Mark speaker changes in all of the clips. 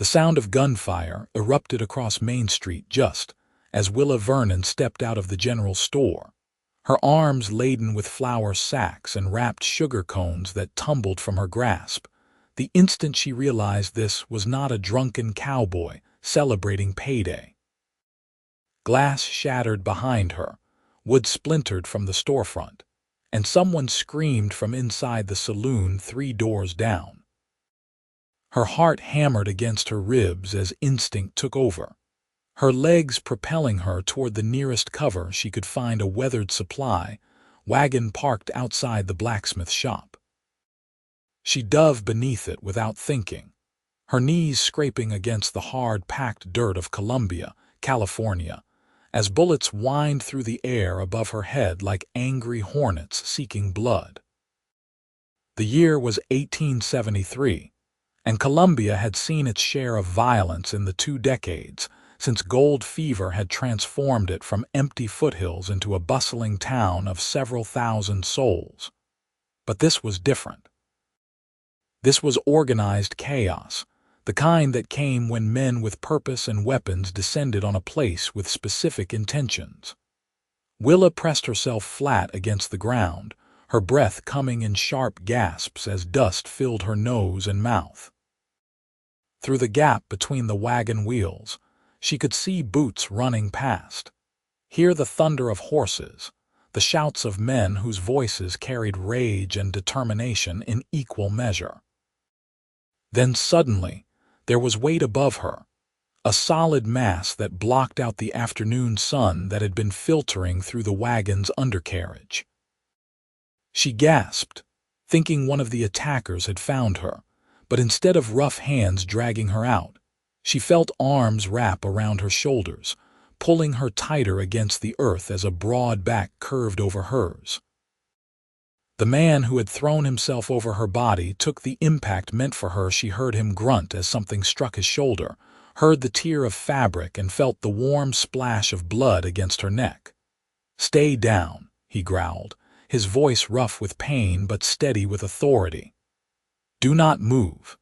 Speaker 1: The sound of gunfire erupted across Main Street just as Willa Vernon stepped out of the general store, her arms laden with flour sacks and wrapped sugar cones that tumbled from her grasp. The instant she realized this was not a drunken cowboy celebrating payday. Glass shattered behind her, wood splintered from the storefront, and someone screamed from inside the saloon 3 doors down. Her heart hammered against her ribs as instinct took over, her legs propelling her toward the nearest cover she could find, a weathered supply wagon parked outside the blacksmith shop. She dove beneath it without thinking, her knees scraping against the hard, packed dirt of Columbia, California, as bullets whined through the air above her head like angry hornets seeking blood. The year was 1873, and Columbia had seen its share of violence in the 2 decades since gold fever had transformed it from empty foothills into a bustling town of several thousand souls. But this was different. This was organized chaos, the kind that came when men with purpose and weapons descended on a place with specific intentions. Willa pressed herself flat against the ground, her breath coming in sharp gasps as dust filled her nose and mouth. Through the gap between the wagon wheels, she could see boots running past, hear the thunder of horses, the shouts of men whose voices carried rage and determination in equal measure. Then suddenly, there was weight above her, a solid mass that blocked out the afternoon sun that had been filtering through the wagon's undercarriage. She gasped, thinking one of the attackers had found her, but instead of rough hands dragging her out, she felt arms wrap around her shoulders, pulling her tighter against the earth as a broad back curved over hers. The man who had thrown himself over her body took the impact meant for her. She heard him grunt as something struck his shoulder, heard the tear of fabric, and felt the warm splash of blood against her neck. "Stay down," he growled, his voice rough with pain but steady with authority. "Do not move."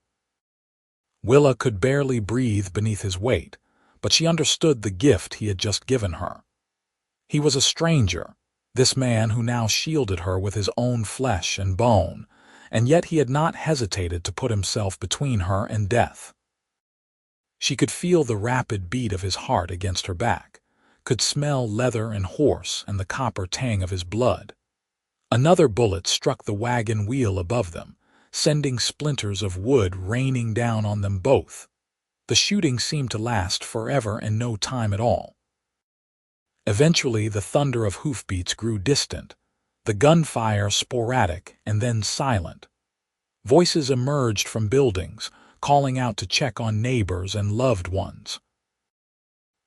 Speaker 1: Willa could barely breathe beneath his weight, but she understood the gift he had just given her. He was a stranger, this man who now shielded her with his own flesh and bone, and yet he had not hesitated to put himself between her and death. She could feel the rapid beat of his heart against her back, could smell leather and horse and the copper tang of his blood. Another bullet struck the wagon wheel above them, sending splinters of wood raining down on them both. The shooting seemed to last forever and no time at all. Eventually, the thunder of hoofbeats grew distant, the gunfire sporadic and then silent. Voices emerged from buildings, calling out to check on neighbors and loved ones.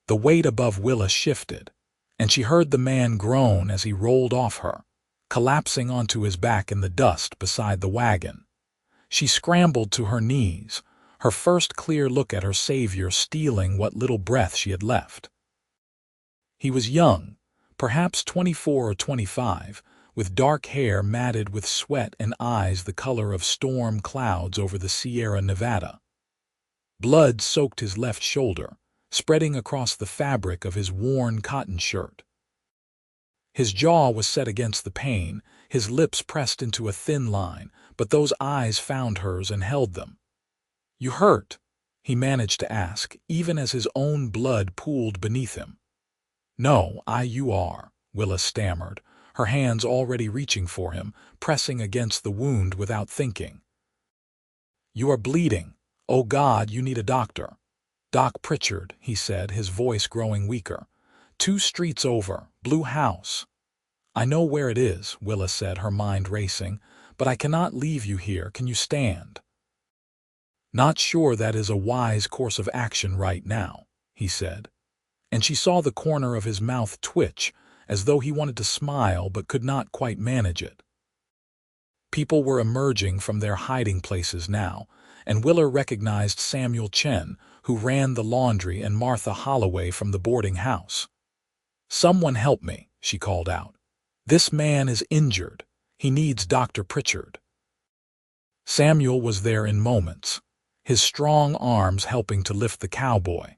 Speaker 1: The weight above Willa shifted, and she heard the man groan as he rolled off her, collapsing onto his back in the dust beside the wagon. She scrambled to her knees, her first clear look at her savior stealing what little breath she had left. He was young, perhaps 24 or 25, with dark hair matted with sweat and eyes the color of storm clouds over the Sierra Nevada. Blood soaked his left shoulder, spreading across the fabric of his worn cotton shirt. His jaw was set against the pane, his lips pressed into a thin line, but those eyes found hers and held them. "You hurt?" he managed to ask, even as his own blood pooled beneath him. "No, you are," Willa stammered, her hands already reaching for him, pressing against the wound without thinking. "You are bleeding. Oh God, you need a doctor." "Doc Pritchard," he said, his voice growing weaker. 2 streets over, Blue House." "I know where it is," Willa said, her mind racing, "but I cannot leave you here. Can you stand?" "Not sure that is a wise course of action right now," he said, and she saw the corner of his mouth twitch as though he wanted to smile but could not quite manage it. People were emerging from their hiding places now, and Willa recognized Samuel Chen, who ran the laundry, and Martha Holloway from the boarding house. "Someone help me," she called out. "This man is injured. He needs Dr. Pritchard." Samuel was there in moments. his strong arms helping to lift the cowboy.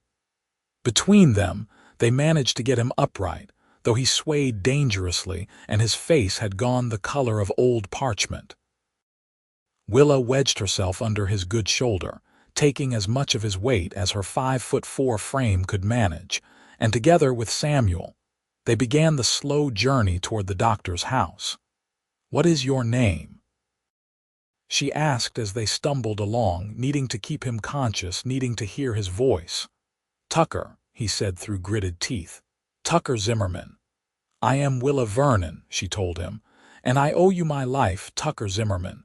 Speaker 1: Between them, they managed to get him upright, though he swayed dangerously and his face had gone the color of old parchment. Willa wedged herself under his good shoulder, taking as much of his weight as her 5'4" frame could manage, and together with Samuel, they began the slow journey toward the doctor's house. "What is your name?" she asked as they stumbled along, needing to keep him conscious, needing to hear his voice. "Tucker," he said through gritted teeth. "Tucker Zimmerman." "I am Willa Vernon," she told him, "and I owe you my life, Tucker Zimmerman.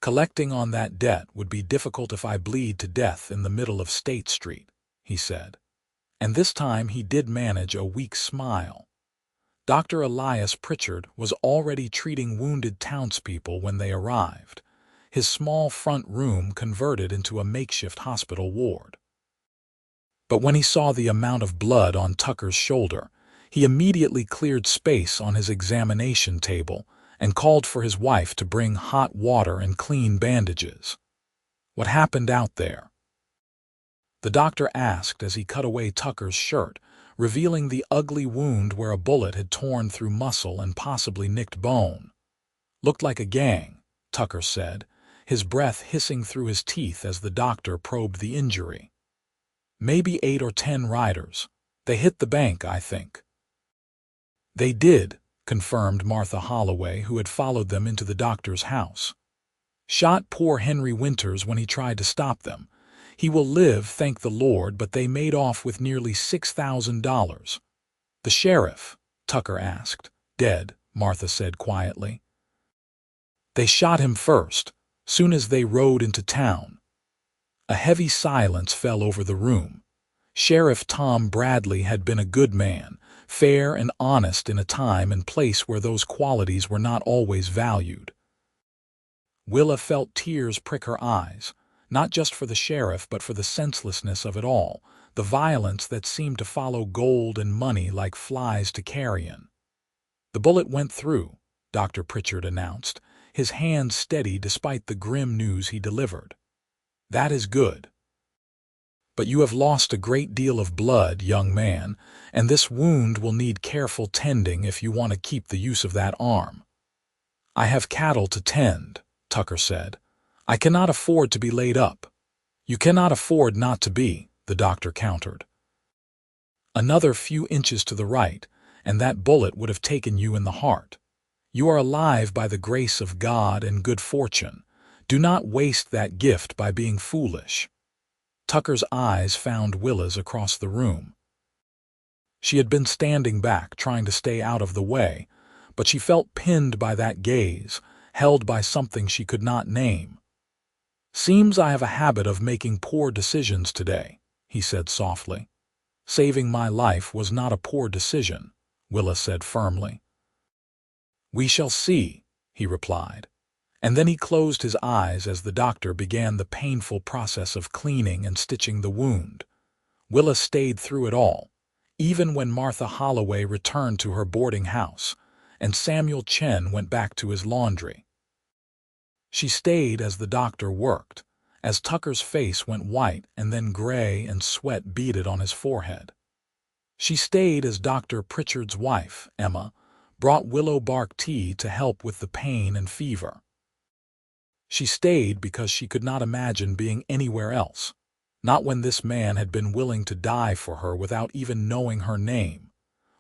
Speaker 1: Collecting on that debt would be difficult if I bleed to death in the middle of State Street," he said. And this time he did manage a weak smile. Dr. Elias Pritchard was already treating wounded townspeople when they arrived, his small front room converted into a makeshift hospital ward. But when he saw the amount of blood on Tucker's shoulder, he immediately cleared space on his examination table and called for his wife to bring hot water and clean bandages. "What happened out there?" the doctor asked as he cut away Tucker's shirt, revealing the ugly wound where a bullet had torn through muscle and possibly nicked bone. "Looked like a gang," Tucker said, his breath hissing through his teeth as the doctor probed the injury. "Maybe 8 or 10 riders. They hit the bank, I think." "They did," confirmed Martha Holloway, who had followed them into the doctor's house. "Shot poor Henry Winters when he tried to stop them. He will live, thank the Lord, but they made off with nearly $6,000. "The sheriff?" Tucker asked. "Dead," Martha said quietly. "They shot him first, soon as they rode into town." A heavy silence fell over the room. Sheriff Tom Bradley had been a good man, fair and honest in a time and place where those qualities were not always valued. Willa felt tears prick her eyes, not just for the sheriff but for the senselessness of it all, the violence that seemed to follow gold and money like flies to carrion. "The bullet went through," Dr. Pritchard announced, his hand steady despite the grim news he delivered. "That is good. But you have lost a great deal of blood, young man, and this wound will need careful tending if you want to keep the use of that arm." "I have cattle to tend," Tucker said. "I cannot afford to be laid up." "You cannot afford not to be," the doctor countered. "Another few inches to the right, and that bullet would have taken you in the heart. You are alive by the grace of God and good fortune. Do not waste that gift by being foolish." Tucker's eyes found Willa's across the room. She had been standing back, trying to stay out of the way, but she felt pinned by that gaze, held by something she could not name. "Seems I have a habit of making poor decisions today," he said softly. "Saving my life was not a poor decision," Willa said firmly. "We shall see," he replied. And then he closed his eyes as the doctor began the painful process of cleaning and stitching the wound. Willa stayed through it all, even when Martha Holloway returned to her boarding house, and Samuel Chen went back to his laundry. She stayed as the doctor worked, as Tucker's face went white and then gray and sweat beaded on his forehead. She stayed as Dr. Pritchard's wife, Emma, brought willow bark tea to help with the pain and fever. She stayed because she could not imagine being anywhere else, not when this man had been willing to die for her without even knowing her name.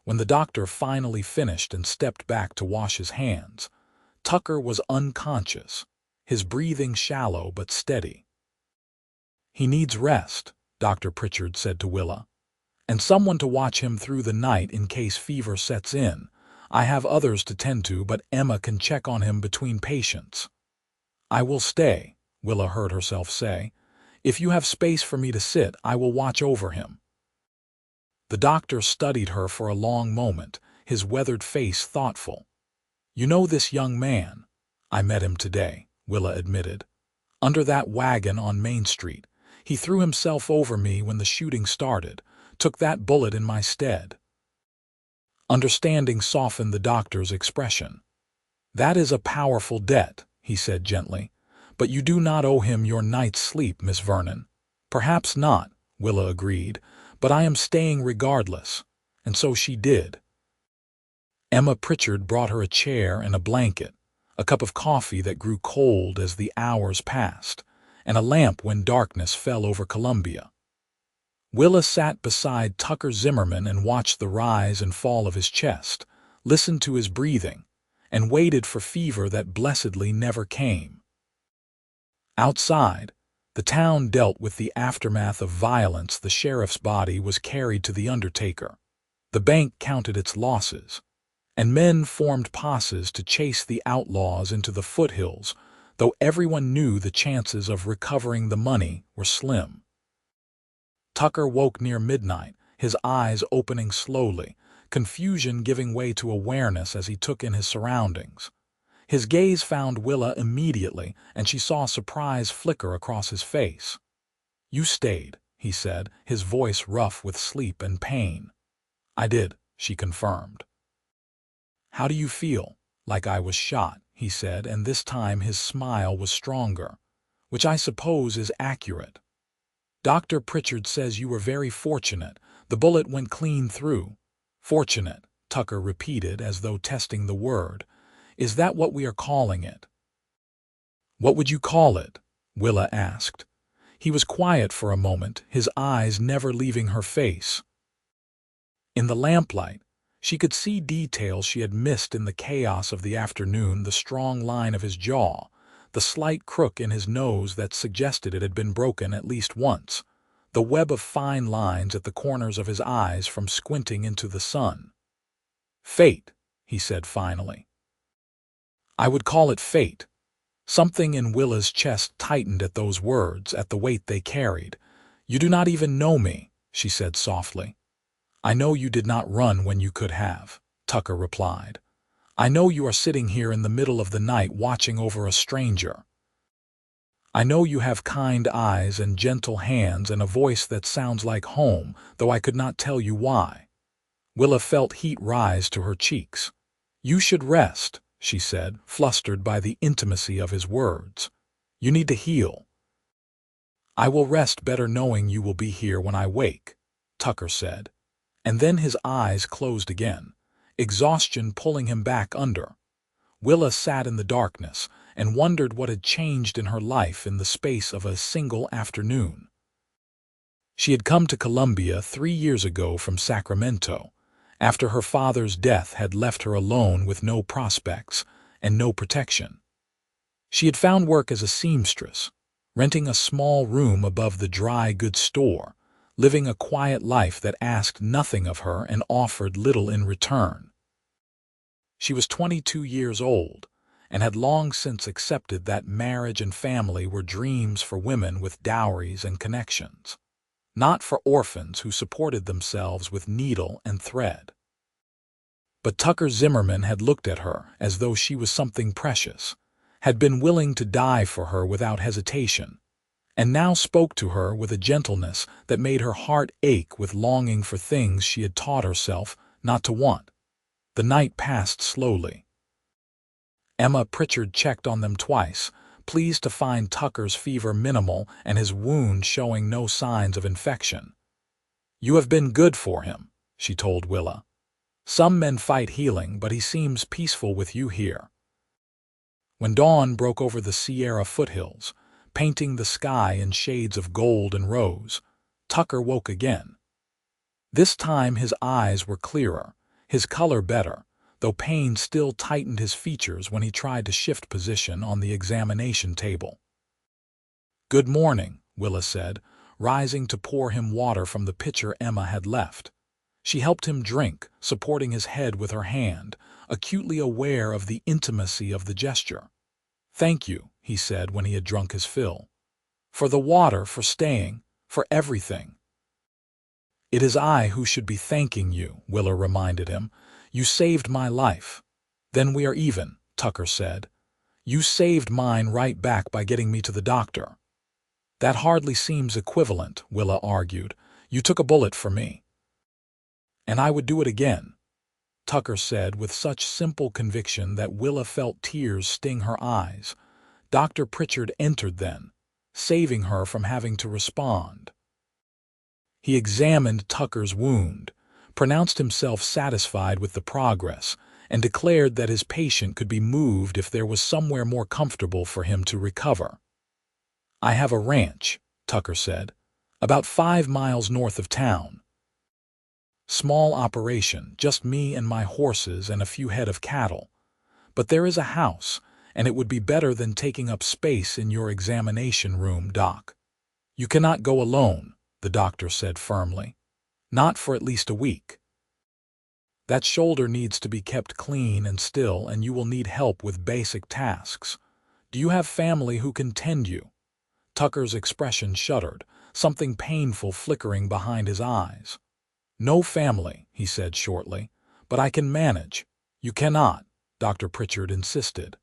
Speaker 1: When the doctor finally finished and stepped back to wash his hands, Tucker was unconscious, his breathing shallow but steady. "He needs rest," Dr. Pritchard said to Willa, "and someone to watch him through the night in case fever sets in. I have others to tend to, but Emma can check on him between patients." "I will stay," Willa heard herself say. "If you have space for me to sit, I will watch over him." The doctor studied her for a long moment, his weathered face thoughtful. "You know this young man?" "I met him today," Willa admitted. "Under that wagon on Main Street. He threw himself over me when the shooting started, took that bullet in my stead." Understanding softened the doctor's expression. "That is a powerful debt," he said gently, But you do not owe him your night's sleep, Miss Vernon. Perhaps not, Willa agreed, but I am staying regardless. And so she did. Emma Pritchard brought her a chair and a blanket, a cup of coffee that grew cold as the hours passed, and a lamp when darkness fell over Columbia. Willa sat beside Tucker Zimmerman and watched the rise and fall of his chest, listened to his breathing, and waited for fever that blessedly never came. Outside, the town dealt with the aftermath of violence. The sheriff's body was carried to the undertaker. The bank counted its losses, and men formed posses to chase the outlaws into the foothills, though everyone knew the chances of recovering the money were slim. Tucker woke near midnight, his eyes opening slowly, confusion giving way to awareness as he took in his surroundings. His gaze found Willa immediately, and she saw surprise flicker across his face. "You stayed," he said, his voice rough with sleep and pain. "I did," she confirmed. "How do you feel?" "Like I was shot," he said, and this time his smile was stronger, "which I suppose is accurate. Dr. Pritchard says you were very fortunate. The bullet went clean through." "Fortunate," Tucker repeated as though testing the word. "Is that what we are calling it?" "What would you call it?" Willa asked. He was quiet for a moment, his eyes never leaving her face. In the lamplight, she could see details she had missed in the chaos of the afternoon: the strong line of his jaw, the slight crook in his nose that suggested it had been broken at least once, the web of fine lines at the corners of his eyes from squinting into the sun. "Fate," he said finally. "I would call it fate." Something in Willa's chest tightened at those words, at the weight they carried. "You do not even know me," she said softly. "I know you did not run when you could have," Tucker replied. "I know you are sitting here in the middle of the night watching over a stranger. I know you have kind eyes and gentle hands and a voice that sounds like home, though I could not tell you why." Willa felt heat rise to her cheeks. "You should rest," she said, flustered by the intimacy of his words. "You need to heal." "I will rest better knowing you will be here when I wake," Tucker said. And then his eyes closed again, exhaustion pulling him back under. Willa sat in the darkness and wondered what had changed in her life in the space of a single afternoon. She had come to Columbia 3 years ago from Sacramento, after her father's death had left her alone with no prospects and no protection. She had found work as a seamstress, renting a small room above the dry goods store, living a quiet life that asked nothing of her and offered little in return. She was 22 years old and had long since accepted that marriage and family were dreams for women with dowries and connections, not for orphans who supported themselves with needle and thread. But Tucker Zimmerman had looked at her as though she was something precious, had been willing to die for her without hesitation, and now spoke to her with a gentleness that made her heart ache with longing for things she had taught herself not to want. The night passed slowly. Emma Pritchard checked on them twice, pleased to find Tucker's fever minimal and his wound showing no signs of infection. "You have been good for him," she told Willa. "Some men fight healing, but he seems peaceful with you here." When dawn broke over the Sierra foothills, painting the sky in shades of gold and rose, Tucker woke again. This time his eyes were clearer, his color better, though pain still tightened his features when he tried to shift position on the examination table. "Good morning," Willa said, rising to pour him water from the pitcher Emma had left. She helped him drink, supporting his head with her hand, acutely aware of the intimacy of the gesture. "Thank you," he said when he had drunk his fill. "For the water, for staying, for everything." "It is I who should be thanking you," Willa reminded him. "You saved my life." "Then we are even," Tucker said. "You saved mine right back by getting me to the doctor." "That hardly seems equivalent," Willa argued. "You took a bullet for me." "And I would do it again," Tucker said with such simple conviction that Willa felt tears sting her eyes. Dr. Pritchard entered then, saving her from having to respond. He examined Tucker's wound, pronounced himself satisfied with the progress, and declared that his patient could be moved if there was somewhere more comfortable for him to recover. "I have a ranch," Tucker said, "about 5 miles north of town. Small operation, just me and my horses and a few head of cattle. But there is a house, and it would be better than taking up space in your examination room, Doc." "You cannot go alone," the doctor said firmly. "Not for at least a week. That shoulder needs to be kept clean and still, and you will need help with basic tasks. Do you have family who can tend you?" Tucker's expression shuddered, something painful flickering behind his eyes. "No family," he said shortly, "but I can manage." "You cannot," Dr. Pritchard insisted.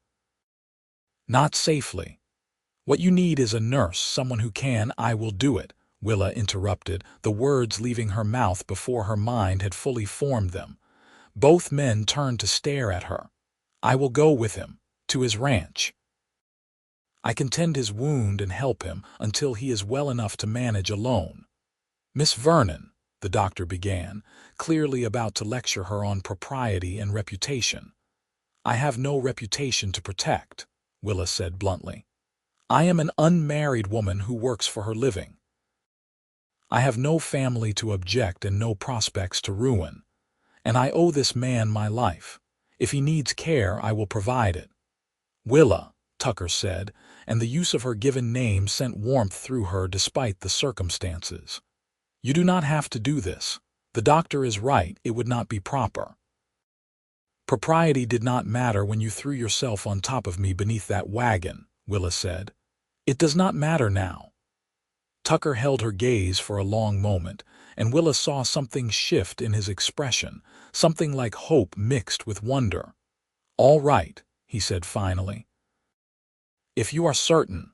Speaker 1: "Not safely. What you need is a nurse, someone who can—" "I will do it," Willa interrupted, the words leaving her mouth before her mind had fully formed them. Both men turned to stare at her. "I will go with him, to his ranch. I can tend his wound and help him until he is well enough to manage alone." "Miss Vernon," the doctor began, clearly about to lecture her on propriety and reputation. "I have no reputation to protect," Willa said bluntly. "I am an unmarried woman who works for her living. I have no family to object and no prospects to ruin. And I owe this man my life. If he needs care, I will provide it." "Willa," Tucker said, and the use of her given name sent warmth through her despite the circumstances. "You do not have to do this. The doctor is right, it would not be proper. Propriety did not matter when you threw yourself on top of me beneath that wagon," Willa said. "It does not matter now." Tucker held her gaze for a long moment, and Willa saw something shift in his expression, something like hope mixed with wonder. "All right," he said finally. "If you are certain."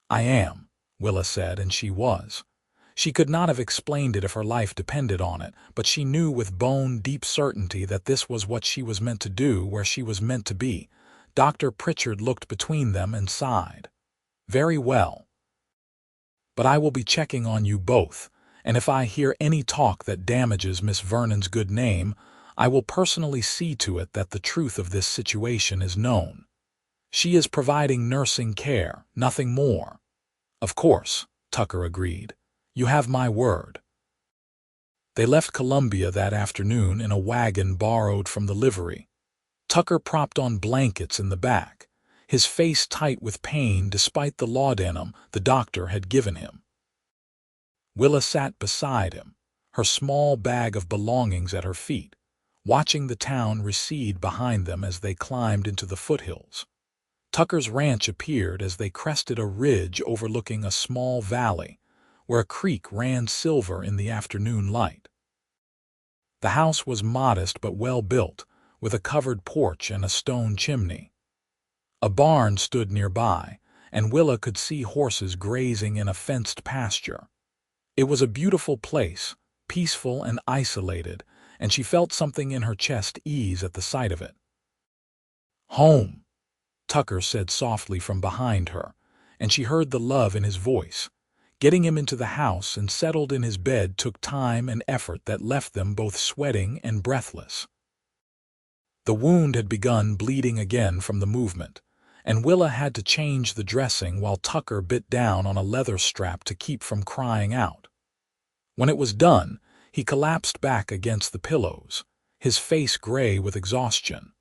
Speaker 1: "I am," Willa said, and she was. She could not have explained it if her life depended on it, but she knew with bone-deep certainty that this was what she was meant to do where she was meant to be. Dr. Pritchard looked between them and sighed. "Very well. But I will be checking on you both, and if I hear any talk that damages Miss Vernon's good name, I will personally see to it that the truth of this situation is known. She is providing nursing care, nothing more." "Of course," Tucker agreed. "You have my word." They left Columbia that afternoon in a wagon borrowed from the livery. Tucker propped on blankets in the back, his face tight with pain despite the laudanum the doctor had given him. Willa sat beside him, her small bag of belongings at her feet, watching the town recede behind them as they climbed into the foothills. Tucker's ranch appeared as they crested a ridge overlooking a small valley, where a creek ran silver in the afternoon light. The house was modest but well built, with a covered porch and a stone chimney. A barn stood nearby, and Willa could see horses grazing in a fenced pasture. It was a beautiful place, peaceful and isolated, and she felt something in her chest ease at the sight of it. "Home," Tucker said softly from behind her, and she heard the love in his voice. Getting him into the house and settled in his bed took time and effort that left them both sweating and breathless. The wound had begun bleeding again from the movement, and Willa had to change the dressing while Tucker bit down on a leather strap to keep from crying out. When it was done, he collapsed back against the pillows, his face gray with exhaustion.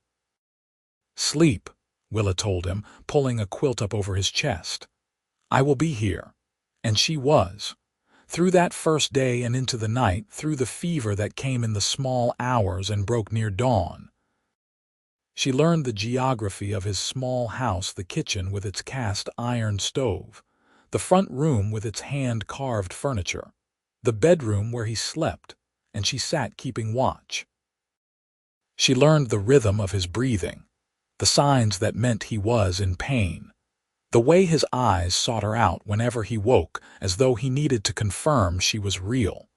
Speaker 1: "Sleep," Willa told him, pulling a quilt up over his chest. "I will be here." And she was. Through that first day and into the night, through the fever that came in the small hours and broke near dawn. She learned the geography of his small house, the kitchen with its cast iron stove, the front room with its hand-carved furniture, the bedroom where he slept, and she sat keeping watch. She learned the rhythm of his breathing, the signs that meant he was in pain, the way his eyes sought her out whenever he woke, as though he needed to confirm she was real.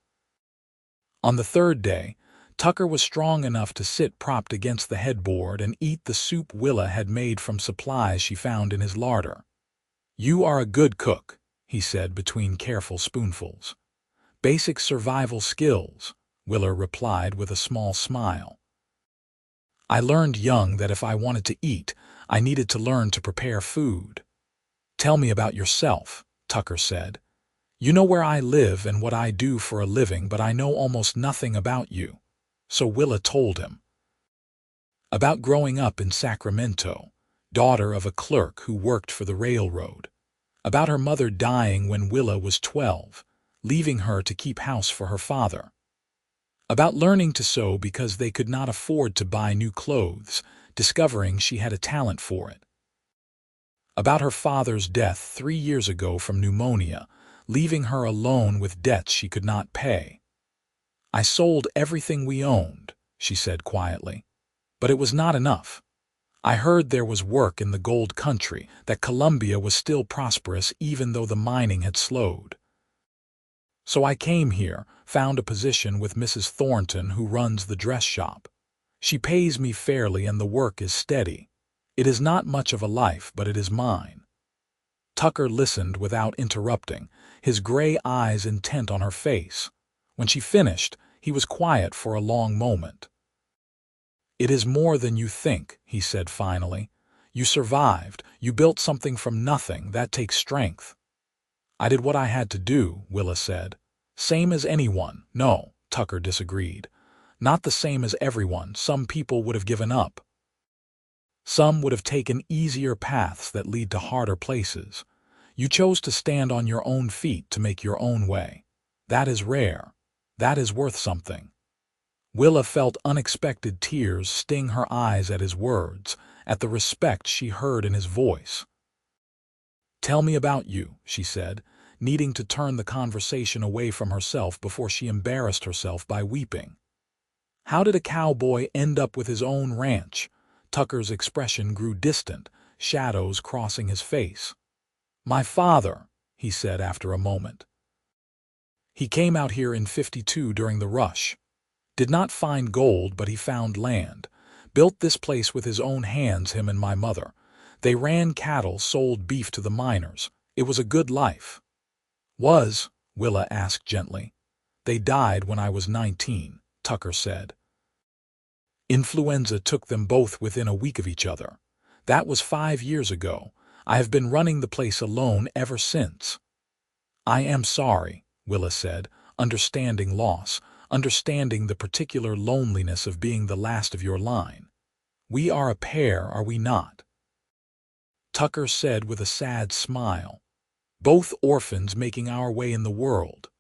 Speaker 1: On the third day, Tucker was strong enough to sit propped against the headboard and eat the soup Willa had made from supplies she found in his larder. "You are a good cook," he said between careful spoonfuls. "Basic survival skills," Willa replied with a small smile. "I learned young that if I wanted to eat, I needed to learn to prepare food." "Tell me about yourself," Tucker said. "You know where I live and what I do for a living, but I know almost nothing about you." So Willa told him about growing up in Sacramento, daughter of a clerk who worked for the railroad, about her mother dying when Willa was 12, leaving her to keep house for her father, about learning to sew because they could not afford to buy new clothes, discovering she had a talent for it, about her father's death 3 years ago from pneumonia, leaving her alone with debts she could not pay. "I sold everything we owned," she said quietly. "But it was not enough. I heard there was work in the gold country, that Colombia was still prosperous even though the mining had slowed. So I came here, found a position with Mrs. Thornton who runs the dress shop. She pays me fairly and the work is steady. It is not much of a life, but it is mine." Tucker listened without interrupting, his gray eyes intent on her face. When she finished, he was quiet for a long moment. "It is more than you think," he said finally. "You survived. You built something from nothing. That takes strength." "I did what I had to do," Willa said. "Same as anyone." "No," Tucker disagreed. "Not the same as everyone. Some people would have given up. Some would have taken easier paths that lead to harder places. You chose to stand on your own feet to make your own way. That is rare. That is worth something." Willa felt unexpected tears sting her eyes at his words, at the respect she heard in his voice. "Tell me about you," she said, needing to turn the conversation away from herself before she embarrassed herself by weeping. "How did a cowboy end up with his own ranch?" Tucker's expression grew distant, shadows crossing his face. "My father," he said after a moment. "He came out here in '52 during the rush. Did not find gold, but he found land. Built this place with his own hands, him and my mother. They ran cattle, sold beef to the miners. It was a good life." "Was?" Willa asked gently. "They died when I was 19, Tucker said. Influenza took them both within a week of each other. That was 5 years ago. I have been running the place alone ever since." "I am sorry," Willa said, understanding loss, understanding the particular loneliness of being the last of your line. "We are a pair, are we not?" Tucker said with a sad smile. "Both orphans making our way in the world.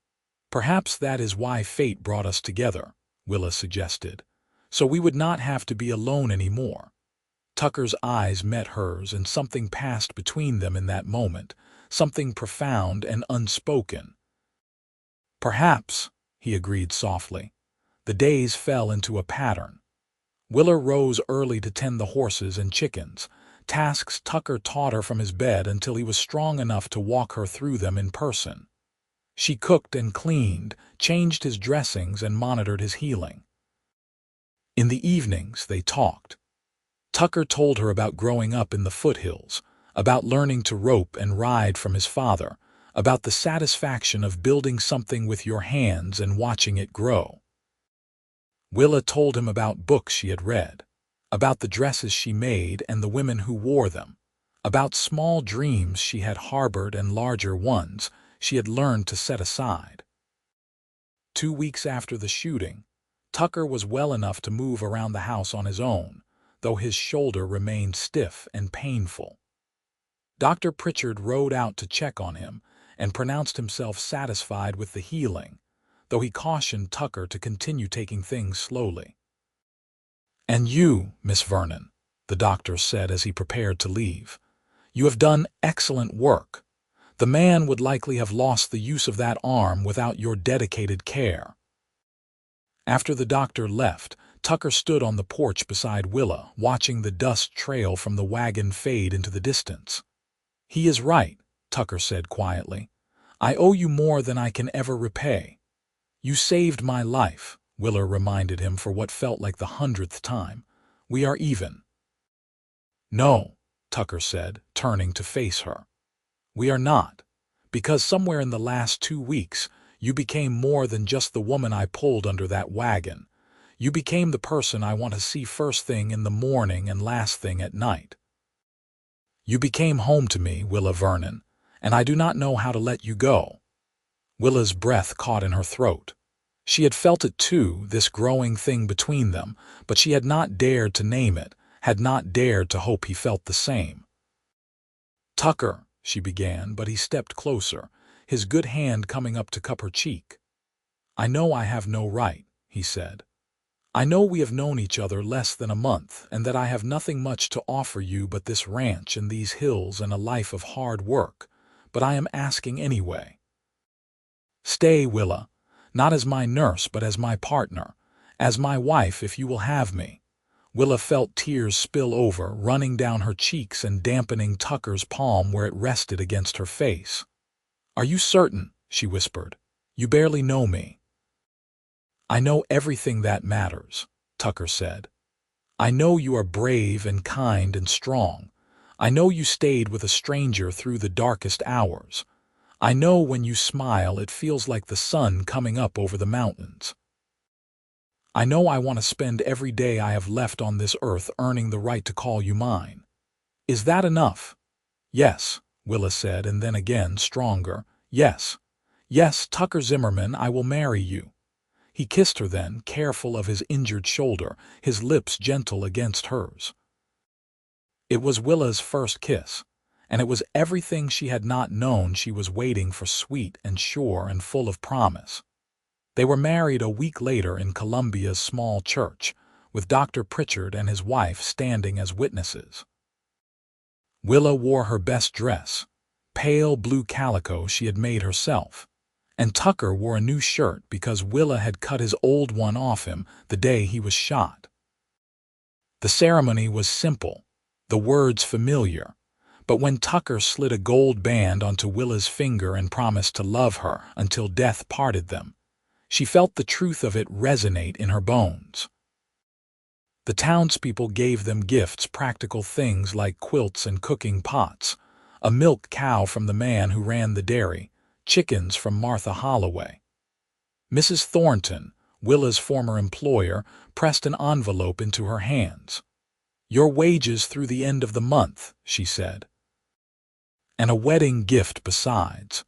Speaker 1: Perhaps that is why fate brought us together," Willa suggested. "So we would not have to be alone anymore." Tucker's eyes met hers, and something passed between them in that moment, something profound and unspoken. "Perhaps," he agreed softly. The days fell into a pattern. Willa rose early to tend the horses and chickens, tasks Tucker taught her from his bed until he was strong enough to walk her through them in person. She cooked and cleaned, changed his dressings, and monitored his healing. In the evenings, they talked. Tucker told her about growing up in the foothills, about learning to rope and ride from his father, about the satisfaction of building something with your hands and watching it grow. Willa told him about books she had read, about the dresses she made and the women who wore them, about small dreams she had harbored and larger ones she had learned to set aside. 2 weeks after the shooting, Tucker was well enough to move around the house on his own, though his shoulder remained stiff and painful. Dr. Pritchard rode out to check on him and pronounced himself satisfied with the healing, though he cautioned Tucker to continue taking things slowly. "And you, Miss Vernon," the doctor said as he prepared to leave, "you have done excellent work. The man would likely have lost the use of that arm without your dedicated care." After the doctor left, Tucker stood on the porch beside Willa, watching the dust trail from the wagon fade into the distance. "He is right," Tucker said quietly. "I owe you more than I can ever repay." "You saved my life," Willa reminded him for what felt like the 100th time. "We are even." "No," Tucker said, turning to face her. "We are not. Because somewhere in the last 2 weeks, you became more than just the woman I pulled under that wagon. You became the person I want to see first thing in the morning and last thing at night. You became home to me, Willa Vernon, and I do not know how to let you go." Willa's breath caught in her throat. She had felt it too, this growing thing between them, but she had not dared to name it, had not dared to hope he felt the same. "Tucker," she began, but he stepped closer, his good hand coming up to cup her cheek. "I know I have no right," he said. "I know we have known each other less than a month, and that I have nothing much to offer you but this ranch and these hills and a life of hard work, but I am asking anyway. Stay, Willa, not as my nurse but as my partner, as my wife if you will have me." Willa felt tears spill over, running down her cheeks and dampening Tucker's palm where it rested against her face. "Are you certain?" she whispered. "You barely know me." "I know everything that matters," Tucker said. "I know you are brave and kind and strong. I know you stayed with a stranger through the darkest hours. I know when you smile it feels like the sun coming up over the mountains. I know I want to spend every day I have left on this earth earning the right to call you mine. Is that enough?" "Yes," Willa said, and then again, stronger. "Yes. Yes, Tucker Zimmerman, I will marry you." He kissed her then, careful of his injured shoulder, his lips gentle against hers. It was Willa's first kiss, and it was everything she had not known she was waiting for, sweet and sure and full of promise. They were married a week later in Columbia's small church, with Dr. Pritchard and his wife standing as witnesses. Willa wore her best dress, pale blue calico she had made herself, and Tucker wore a new shirt because Willa had cut his old one off him the day he was shot. The ceremony was simple, the words familiar, but when Tucker slid a gold band onto Willa's finger and promised to love her until death parted them, she felt the truth of it resonate in her bones. The townspeople gave them gifts, practical things like quilts and cooking pots, a milk cow from the man who ran the dairy, chickens from Martha Holloway. Mrs. Thornton, Willa's former employer, pressed an envelope into her hands. "Your wages through the end of the month," she said. "And a wedding gift besides.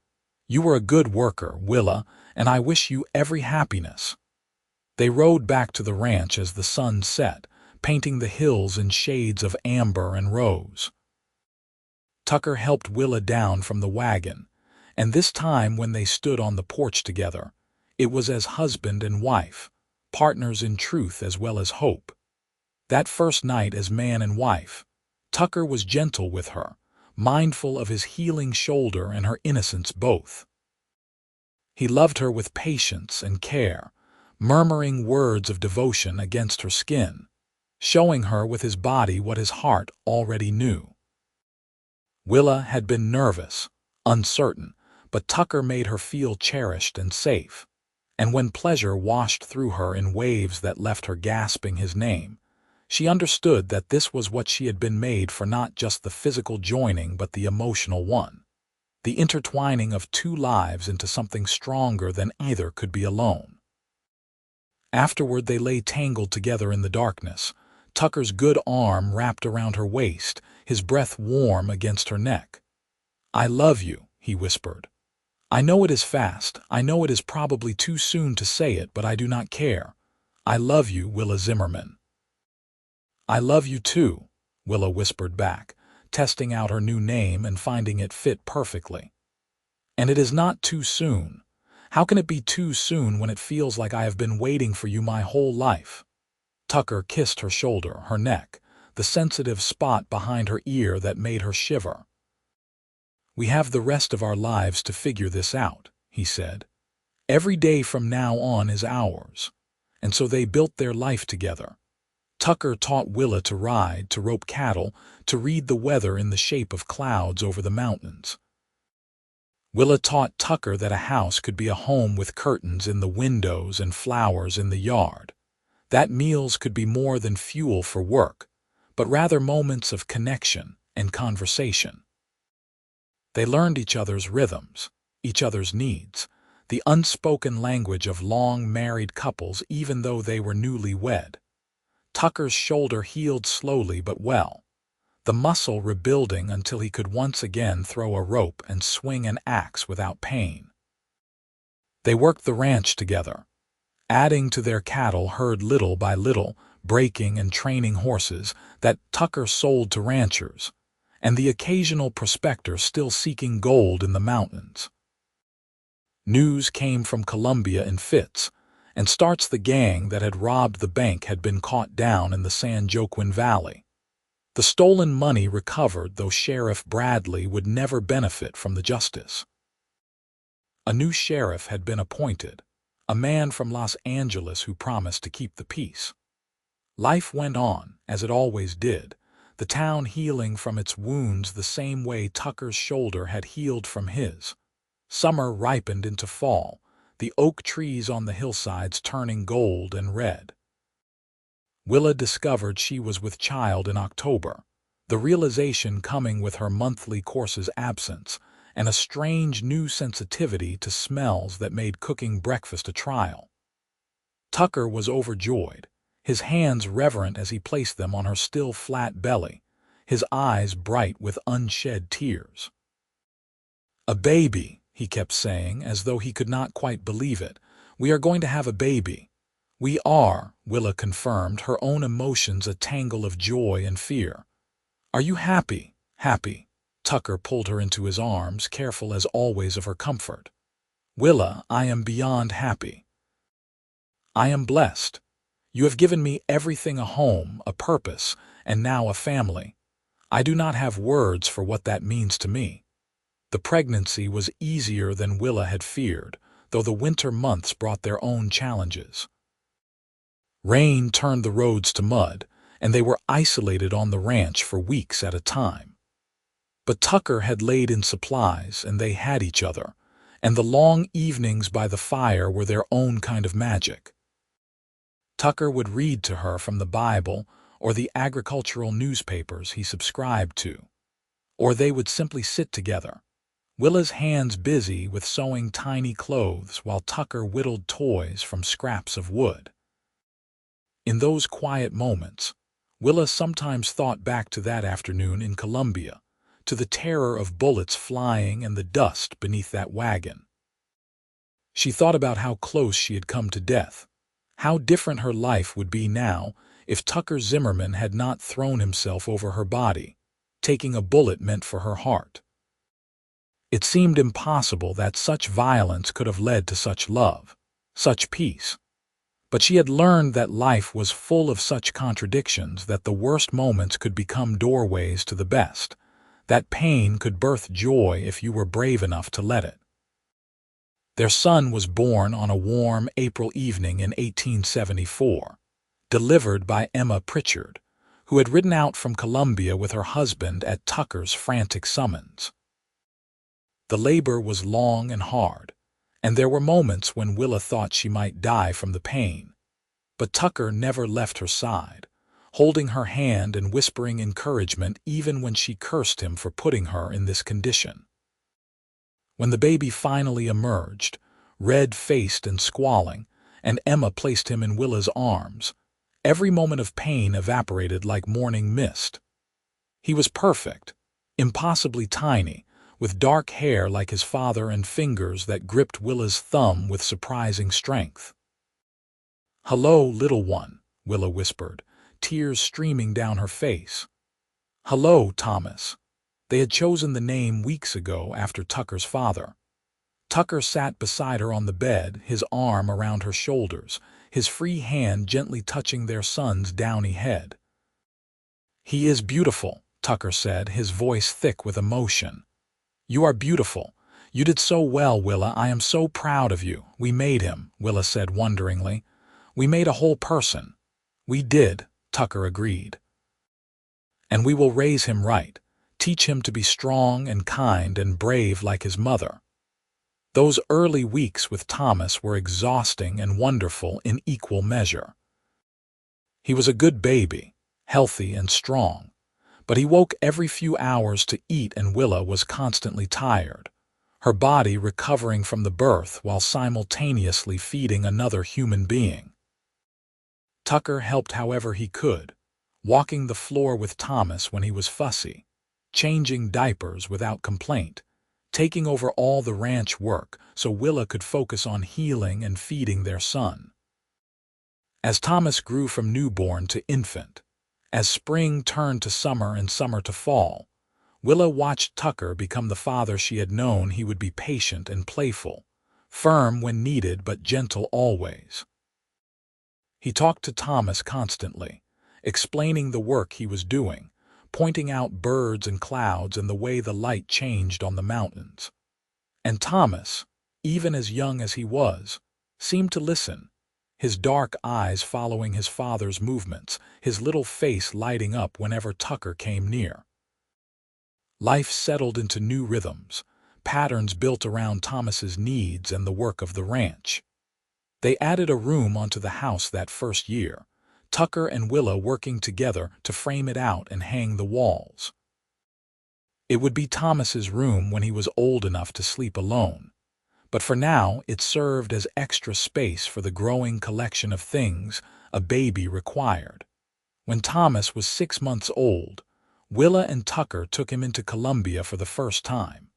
Speaker 1: You were a good worker, Willa, and I wish you every happiness." They rode back to the ranch as the sun set, painting the hills in shades of amber and rose. Tucker helped Willa down from the wagon, and this time when they stood on the porch together, it was as husband and wife, partners in truth as well as hope. That first night as man and wife, Tucker was gentle with her, mindful of his healing shoulder and her innocence both. He loved her with patience and care, murmuring words of devotion against her skin, showing her with his body what his heart already knew. Willa had been nervous, uncertain, but Tucker made her feel cherished and safe, and when pleasure washed through her in waves that left her gasping his name, she understood that this was what she had been made for, not just the physical joining but the emotional one, the intertwining of two lives into something stronger than either could be alone. Afterward they lay tangled together in the darkness, Tucker's good arm wrapped around her waist, his breath warm against her neck. "I love you," he whispered. "I know it is fast, I know it is probably too soon to say it, but I do not care. I love you, Willa Zimmerman." "I love you too," Willa whispered back, testing out her new name and finding it fit perfectly. "And it is not too soon. How can it be too soon when it feels like I have been waiting for you my whole life?" Tucker kissed her shoulder, her neck, the sensitive spot behind her ear that made her shiver. "We have the rest of our lives to figure this out," he said. "Every day from now on is ours." And so they built their life together. Tucker taught Willa to ride, to rope cattle, to read the weather in the shape of clouds over the mountains. Willa taught Tucker that a house could be a home with curtains in the windows and flowers in the yard, that meals could be more than fuel for work, but rather moments of connection and conversation. They learned each other's rhythms, each other's needs, the unspoken language of long married couples even though they were newly wed. Tucker's shoulder healed slowly but well, the muscle rebuilding until he could once again throw a rope and swing an axe without pain. They worked the ranch together, adding to their cattle herd little by little, breaking and training horses that Tucker sold to ranchers, and the occasional prospector still seeking gold in the mountains. News came from Columbia in fits, and starts the gang that had robbed the bank had been caught down in the San Joaquin Valley. The stolen money recovered, though Sheriff Bradley would never benefit from the justice. A new sheriff had been appointed, a man from Los Angeles who promised to keep the peace. Life went on, as it always did, the town healing from its wounds the same way Tucker's shoulder had healed from his. Summer ripened into fall, the oak trees on the hillsides turning gold and red. Willa discovered she was with child in October, the realization coming with her monthly course's absence, and a strange new sensitivity to smells that made cooking breakfast a trial. Tucker was overjoyed, his hands reverent as he placed them on her still flat belly, his eyes bright with unshed tears. "A baby," he kept saying, as though he could not quite believe it. "We are going to have a baby." "We are," Willa confirmed, her own emotions a tangle of joy and fear. "Are you happy?" "Happy." Tucker pulled her into his arms, careful as always of her comfort. "Willa, I am beyond happy. I am blessed. You have given me everything, a home, a purpose, and now a family. I do not have words for what that means to me." The pregnancy was easier than Willa had feared, though the winter months brought their own challenges. Rain turned the roads to mud, and they were isolated on the ranch for weeks at a time. But Tucker had laid in supplies, and they had each other, and the long evenings by the fire were their own kind of magic. Tucker would read to her from the Bible or the agricultural newspapers he subscribed to, or they would simply sit together, Willa's hands busy with sewing tiny clothes while Tucker whittled toys from scraps of wood. In those quiet moments, Willa sometimes thought back to that afternoon in Columbia, to the terror of bullets flying and the dust beneath that wagon. She thought about how close she had come to death, how different her life would be now if Tucker Zimmerman had not thrown himself over her body, taking a bullet meant for her heart. It seemed impossible that such violence could have led to such love, such peace. But she had learned that life was full of such contradictions, that the worst moments could become doorways to the best, that pain could birth joy if you were brave enough to let it. Their son was born on a warm April evening in 1874, delivered by Emma Pritchard, who had ridden out from Columbia with her husband at Tucker's frantic summons. The labor was long and hard, and there were moments when Willa thought she might die from the pain. But Tucker never left her side, holding her hand and whispering encouragement even when she cursed him for putting her in this condition. When the baby finally emerged, red-faced and squalling, and Emma placed him in Willa's arms, every moment of pain evaporated like morning mist. He was perfect, impossibly tiny, with dark hair like his father and fingers that gripped Willa's thumb with surprising strength. "Hello, little one," Willa whispered, tears streaming down her face. "Hello, Thomas." They had chosen the name weeks ago after Tucker's father. Tucker sat beside her on the bed, his arm around her shoulders, his free hand gently touching their son's downy head. "He is beautiful," Tucker said, his voice thick with emotion. "You are beautiful. You did so well, Willa. I am so proud of you." "We made him," Willa said wonderingly. "We made a whole person." "We did," Tucker agreed. "And we will raise him right, teach him to be strong and kind and brave like his mother." Those early weeks with Thomas were exhausting and wonderful in equal measure. He was a good baby, healthy and strong, but he woke every few hours to eat, and Willa was constantly tired, her body recovering from the birth while simultaneously feeding another human being. Tucker helped however he could, walking the floor with Thomas when he was fussy, changing diapers without complaint, taking over all the ranch work so Willa could focus on healing and feeding their son. As Thomas grew from newborn to infant, as spring turned to summer and summer to fall, Willa watched Tucker become the father she had known. He would be patient and playful, firm when needed but gentle always. He talked to Thomas constantly, explaining the work he was doing, pointing out birds and clouds and the way the light changed on the mountains. And Thomas, even as young as he was, seemed to listen, his dark eyes following his father's movements, his little face lighting up whenever Tucker came near. Life settled into new rhythms, patterns built around Thomas's needs and the work of the ranch. They added a room onto the house that first year, Tucker and Willa working together to frame it out and hang the walls. It would be Thomas's room when he was old enough to sleep alone, but for now it served as extra space for the growing collection of things a baby required. When Thomas was 6 months old, Willa and Tucker took him into Columbia for the first time.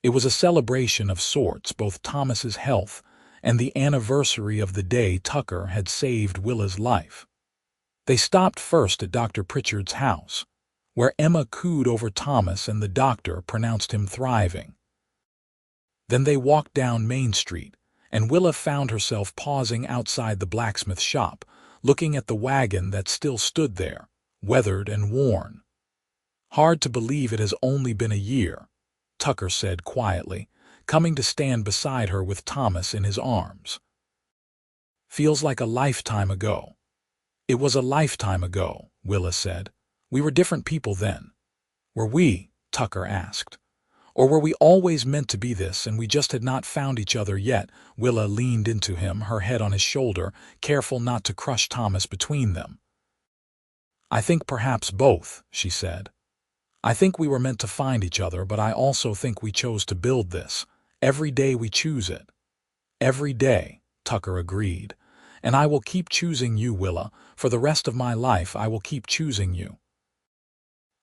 Speaker 1: It was a celebration of sorts, both Thomas's health and the anniversary of the day Tucker had saved Willa's life. They stopped first at Dr. Pritchard's house, where Emma cooed over Thomas and the doctor pronounced him thriving. Then they walked down Main Street, and Willa found herself pausing outside the blacksmith shop, looking at the wagon that still stood there, weathered and worn. "Hard to believe it has only been a year," Tucker said quietly, coming to stand beside her with Thomas in his arms. "Feels like a lifetime ago." "It was a lifetime ago," Willa said. "We were different people then." "Were we?" Tucker asked. "Or were we always meant to be this and we just had not found each other yet?" Willa leaned into him, her head on his shoulder, careful not to crush Thomas between them. "I think perhaps both," she said. "I think we were meant to find each other, but I also think we chose to build this. Every day we choose it." "Every day," Tucker agreed. "And I will keep choosing you, Willa. For the rest of my life I will keep choosing you."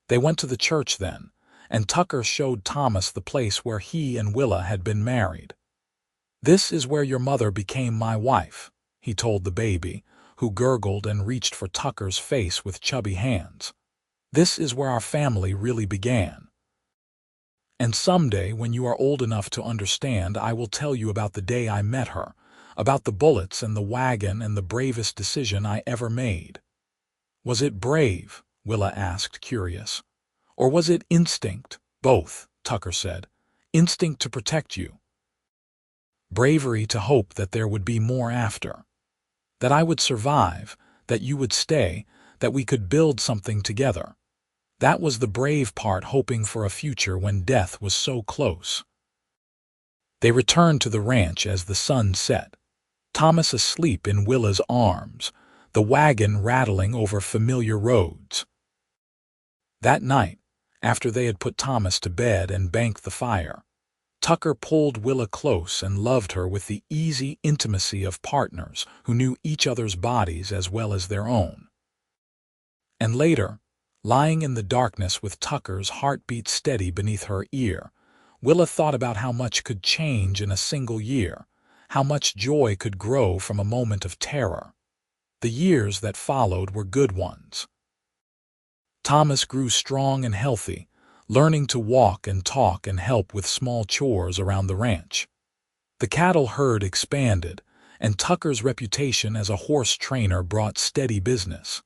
Speaker 1: They went to the church then, and Tucker showed Thomas the place where he and Willa had been married. "This is where your mother became my wife," he told the baby, who gurgled and reached for Tucker's face with chubby hands. "This is where our family really began. And someday, when you are old enough to understand, I will tell you about the day I met her, about the bullets and the wagon and the bravest decision I ever made." "Was it brave?" Willa asked, curious. "Or was it instinct?" "Both," Tucker said. "Instinct to protect you. Bravery to hope that there would be more after. That I would survive, that you would stay, that we could build something together. That was the brave part, hoping for a future when death was so close." They returned to the ranch as the sun set, Thomas asleep in Willa's arms, the wagon rattling over familiar roads. That night, after they had put Thomas to bed and banked the fire, Tucker pulled Willa close and loved her with the easy intimacy of partners who knew each other's bodies as well as their own. And later, lying in the darkness with Tucker's heartbeat steady beneath her ear, Willa thought about how much could change in a single year, how much joy could grow from a moment of terror. The years that followed were good ones. Thomas grew strong and healthy, learning to walk and talk and help with small chores around the ranch. The cattle herd expanded, and Tucker's reputation as a horse trainer brought steady business.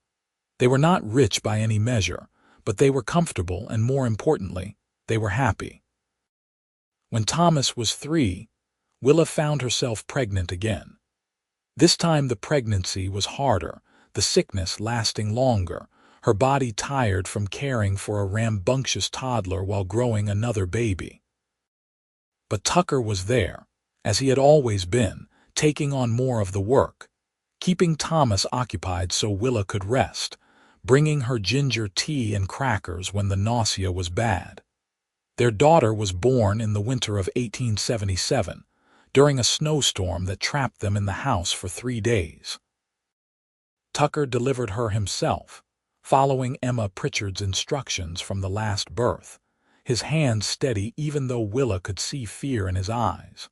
Speaker 1: They were not rich by any measure, but they were comfortable and, more importantly, they were happy. When Thomas was 3, Willa found herself pregnant again. This time the pregnancy was harder, the sickness lasting longer, her body tired from caring for a rambunctious toddler while growing another baby. But Tucker was there, as he had always been, taking on more of the work, keeping Thomas occupied so Willa could rest, bringing her ginger tea and crackers when the nausea was bad. Their daughter was born in the winter of 1877, during a snowstorm that trapped them in the house for 3 days. Tucker delivered her himself, following Emma Pritchard's instructions from the last birth, his hand steady even though Willa could see fear in his eyes.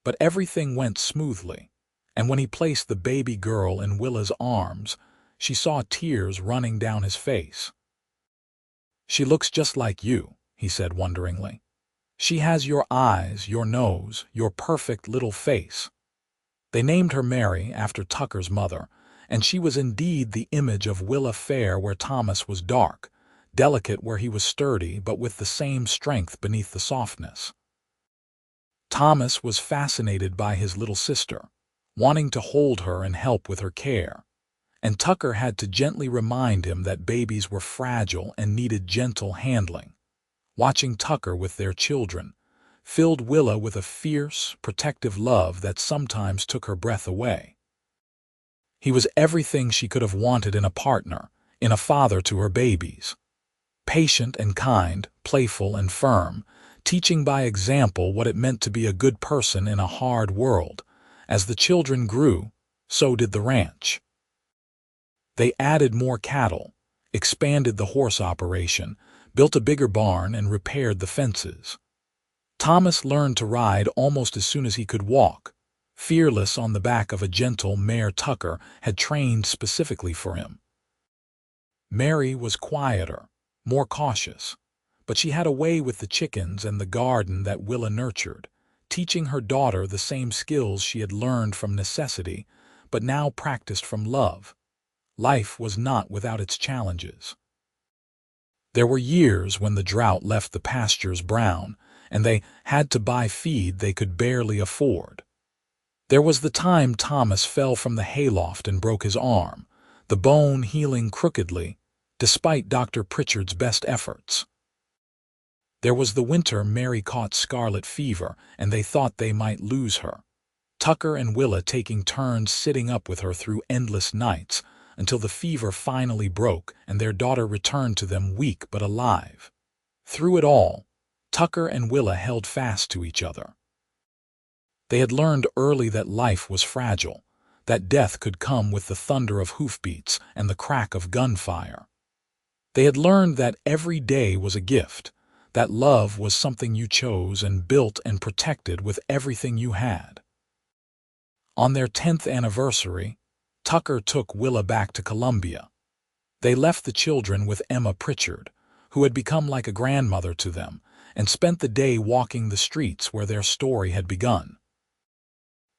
Speaker 1: But everything went smoothly, and when he placed the baby girl in Willa's arms, she saw tears running down his face. "She looks just like you," he said wonderingly. "She has your eyes, your nose, your perfect little face." They named her Mary after Tucker's mother, and she was indeed the image of Willa fair where Thomas was dark, delicate where he was sturdy but with the same strength beneath the softness. Thomas was fascinated by his little sister, wanting to hold her and help with her care, and Tucker had to gently remind him that babies were fragile and needed gentle handling. Watching Tucker with their children filled Willa with a fierce, protective love that sometimes took her breath away. He was everything she could have wanted in a partner, in a father to her babies. Patient and kind, playful and firm, teaching by example what it meant to be a good person in a hard world. As the children grew, so did the ranch. They added more cattle, expanded the horse operation, built a bigger barn, and repaired the fences. Thomas learned to ride almost as soon as he could walk, fearless on the back of a gentle mare Tucker had trained specifically for him. Mary was quieter, more cautious, but she had a way with the chickens and the garden that Willa nurtured, teaching her daughter the same skills she had learned from necessity, but now practiced from love. Life was not without its challenges. There were years when the drought left the pastures brown, and they had to buy feed they could barely afford. There was the time Thomas fell from the hayloft and broke his arm, the bone healing crookedly, despite Dr. Pritchard's best efforts. There was the winter Mary caught scarlet fever, and they thought they might lose her, Tucker and Willa taking turns sitting up with her through endless nights, until the fever finally broke and their daughter returned to them weak but alive. Through it all, Tucker and Willa held fast to each other. They had learned early that life was fragile, that death could come with the thunder of hoofbeats and the crack of gunfire. They had learned that every day was a gift, that love was something you chose and built and protected with everything you had. On their 10th anniversary, Tucker took Willa back to Columbia. They left the children with Emma Pritchard, who had become like a grandmother to them, and spent the day walking the streets where their story had begun.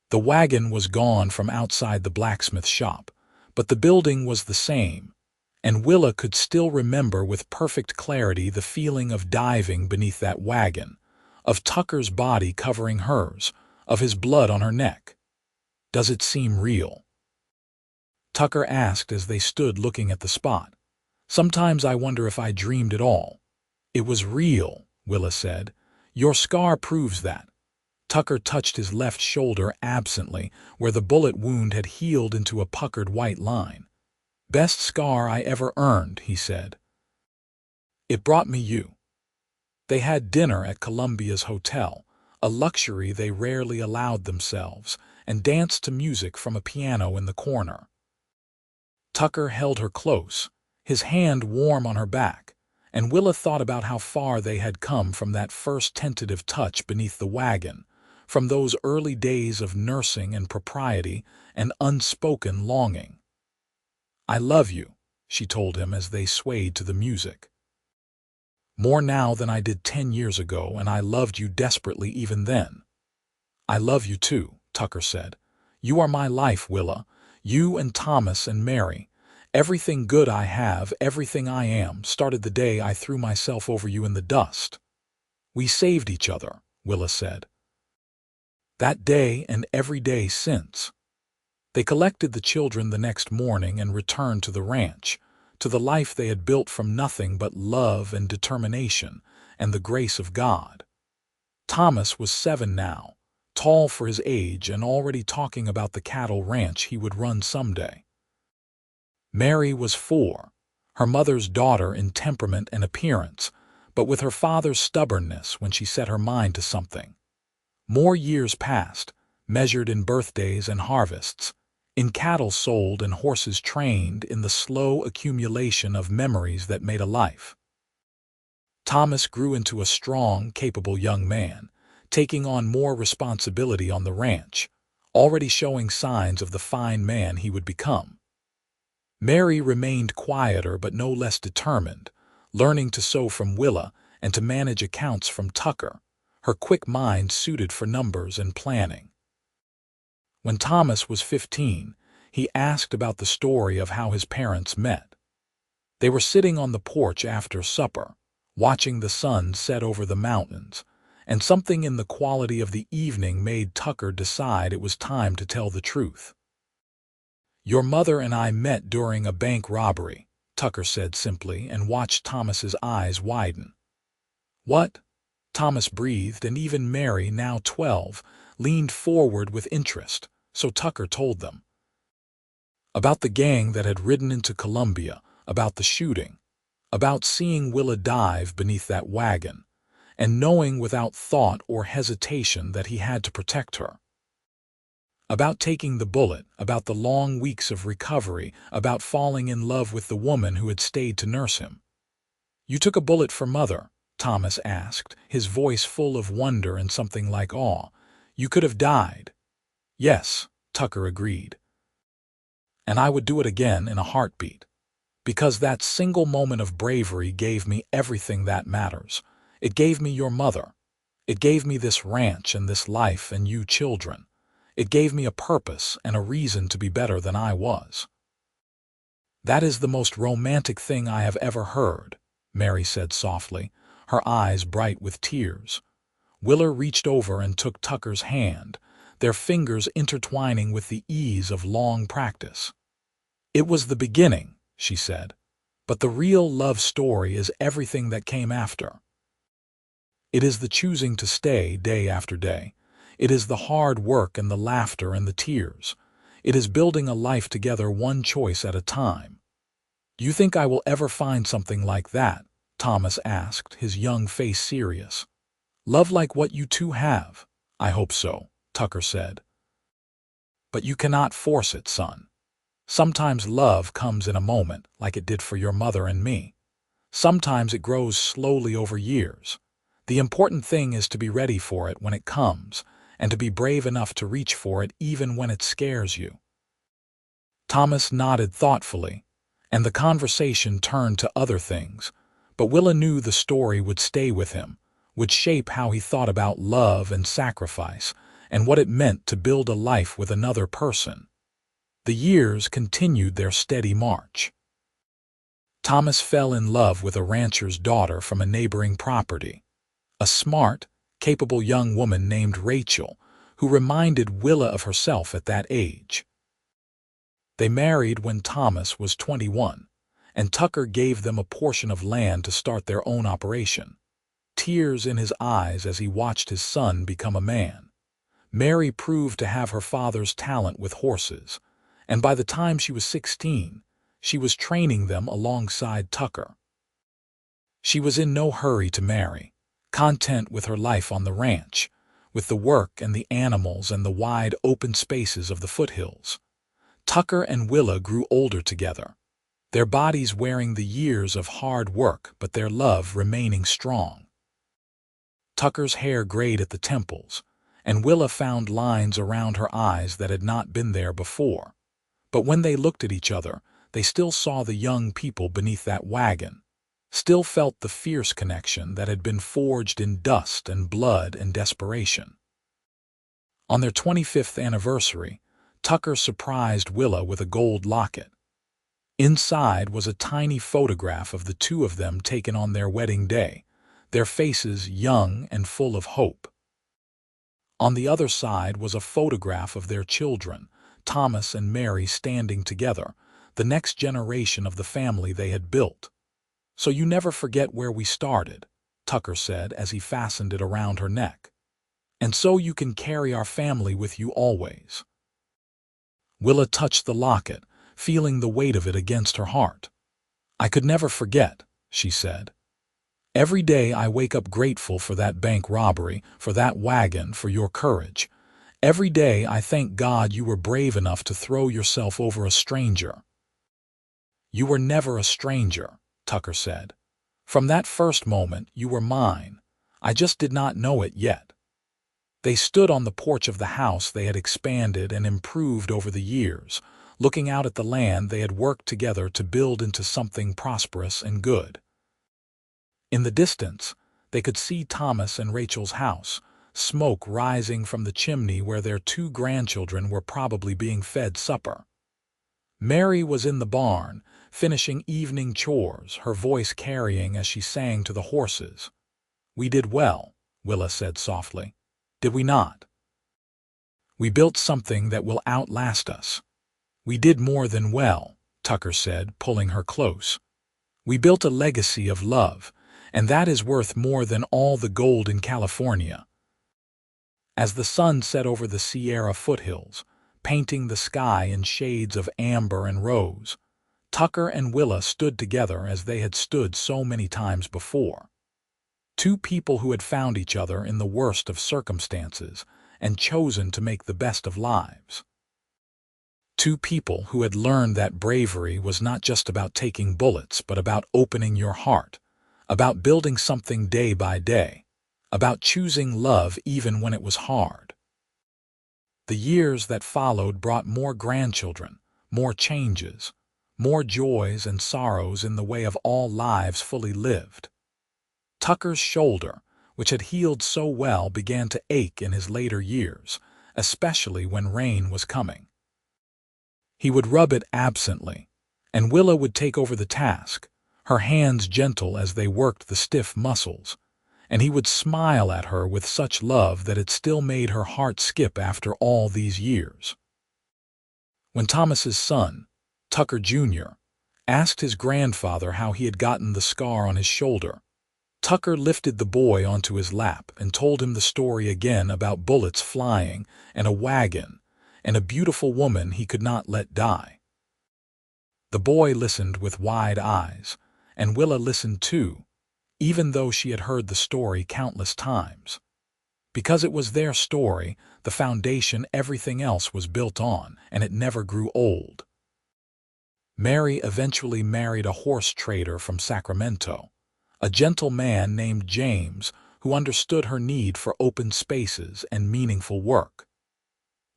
Speaker 1: The wagon was gone from outside the blacksmith shop, but the building was the same, and Willa could still remember with perfect clarity the feeling of diving beneath that wagon, of Tucker's body covering hers, of his blood on her neck. "Does it seem real?" Tucker asked as they stood looking at the spot. "Sometimes I wonder if I dreamed it all." "It was real," Willa said. "Your scar proves that." Tucker touched his left shoulder absently, where the bullet wound had healed into a puckered white line. "Best scar I ever earned," he said. "It brought me you." They had dinner at Columbia's hotel, a luxury they rarely allowed themselves, and danced to music from a piano in the corner. Tucker held her close, his hand warm on her back, and Willa thought about how far they had come from that first tentative touch beneath the wagon, from those early days of nursing and propriety and unspoken longing. "I love you," she told him as they swayed to the music. "More now than I did 10 years ago, and I loved you desperately even then." "I love you too," Tucker said. "You are my life, Willa. You and Thomas and Mary. Everything good I have, everything I am, started the day I threw myself over you in the dust." "We saved each other," Willa said. "That day and every day since." They collected the children the next morning and returned to the ranch, to the life they had built from nothing but love and determination and the grace of God. Thomas was 7 now, tall for his age and already talking about the cattle ranch he would run someday. Mary was 4, her mother's daughter in temperament and appearance, but with her father's stubbornness when she set her mind to something. More years passed, measured in birthdays and harvests, in cattle sold and horses trained, in the slow accumulation of memories that made a life. Thomas grew into a strong, capable young man, taking on more responsibility on the ranch, already showing signs of the fine man he would become. Mary remained quieter but no less determined, learning to sew from Willa and to manage accounts from Tucker, her quick mind suited for numbers and planning. When Thomas was 15, he asked about the story of how his parents met. They were sitting on the porch after supper, watching the sun set over the mountains, and something in the quality of the evening made Tucker decide it was time to tell the truth. "Your mother and I met during a bank robbery," Tucker said simply, and watched Thomas's eyes widen. "What?" Thomas breathed, and even Mary, now 12, leaned forward with interest, so Tucker told them. About the gang that had ridden into Columbia, about the shooting, about seeing Willa dive beneath that wagon, and knowing without thought or hesitation that he had to protect her. About taking the bullet, about the long weeks of recovery, about falling in love with the woman who had stayed to nurse him. "You took a bullet for Mother?" Thomas asked, his voice full of wonder and something like awe. "You could have died." "Yes," Tucker agreed. "And I would do it again in a heartbeat. Because that single moment of bravery gave me everything that matters. It gave me your mother. It gave me this ranch and this life and you children. It gave me a purpose and a reason to be better than I was." "That is the most romantic thing I have ever heard," Mary said softly, her eyes bright with tears. Willa reached over and took Tucker's hand, their fingers intertwining with the ease of long practice. "It was the beginning," she said, "but the real love story is everything that came after. It is the choosing to stay day after day. It is the hard work and the laughter and the tears. It is building a life together one choice at a time." "Do you think I will ever find something like that?" Thomas asked, his young face serious. "Love like what you two have?" "I hope so," Tucker said. "But you cannot force it, son. Sometimes love comes in a moment, like it did for your mother and me. Sometimes it grows slowly over years. The important thing is to be ready for it when it comes, and to be brave enough to reach for it even when it scares you." Thomas nodded thoughtfully, and the conversation turned to other things, but Willa knew the story would stay with him, would shape how he thought about love and sacrifice, and what it meant to build a life with another person. The years continued their steady march. Thomas fell in love with a rancher's daughter from a neighboring property, a smart, capable young woman named Rachel, who reminded Willa of herself at that age. They married when Thomas was 21, and Tucker gave them a portion of land to start their own operation. Tears in his eyes as he watched his son become a man. Mary proved to have her father's talent with horses, and by the time she was 16, she was training them alongside Tucker. She was in no hurry to marry, content with her life on the ranch, with the work and the animals and the wide open spaces of the foothills. Tucker and Willa grew older together, their bodies wearing the years of hard work but their love remaining strong. Tucker's hair grayed at the temples, and Willa found lines around her eyes that had not been there before. But when they looked at each other, they still saw the young people beneath that wagon, still felt the fierce connection that had been forged in dust and blood and desperation. On their 25th anniversary, Tucker surprised Willa with a gold locket. Inside was a tiny photograph of the two of them taken on their wedding day, their faces young and full of hope. On the other side was a photograph of their children, Thomas and Mary, standing together, the next generation of the family they had built. "So you never forget where we started," Tucker said as he fastened it around her neck. And so you can carry our family with you always." Willa touched the locket, feeling the weight of it against her heart. "I could never forget," she said. "Every day I wake up grateful for that bank robbery, for that wagon, for your courage. Every day I thank God you were brave enough to throw yourself over a stranger." "You were never a stranger," Tucker said. "From that first moment you were mine. I just did not know it yet." They stood on the porch of the house they had expanded and improved over the years, looking out at the land they had worked together to build into something prosperous and good. In the distance, they could see Thomas and Rachel's house, smoke rising from the chimney where their 2 grandchildren were probably being fed supper. Mary was in the barn, finishing evening chores, her voice carrying as she sang to the horses. "We did well," Willa said softly. "Did we not? We built something that will outlast us." "We did more than well," Tucker said, pulling her close. "We built a legacy of love, and that is worth more than all the gold in California." As the sun set over the Sierra foothills, painting the sky in shades of amber and rose, Tucker and Willa stood together as they had stood so many times before. 2 people who had found each other in the worst of circumstances and chosen to make the best of lives. 2 people who had learned that bravery was not just about taking bullets, but about opening your heart, about building something day by day, about choosing love even when it was hard. The years that followed brought more grandchildren, more changes, more joys and sorrows in the way of all lives fully lived. Tucker's shoulder, which had healed so well, began to ache in his later years, especially when rain was coming. He would rub it absently, and Willa would take over the task, her hands gentle as they worked the stiff muscles, and he would smile at her with such love that it still made her heart skip after all these years. When Thomas's son, Tucker Jr., asked his grandfather how he had gotten the scar on his shoulder, Tucker lifted the boy onto his lap and told him the story again about bullets flying and a wagon and a beautiful woman he could not let die. The boy listened with wide eyes, and Willa listened too, even though she had heard the story countless times. Because it was their story, the foundation everything else was built on, and it never grew old. Mary eventually married a horse trader from Sacramento, a gentle man named James who understood her need for open spaces and meaningful work.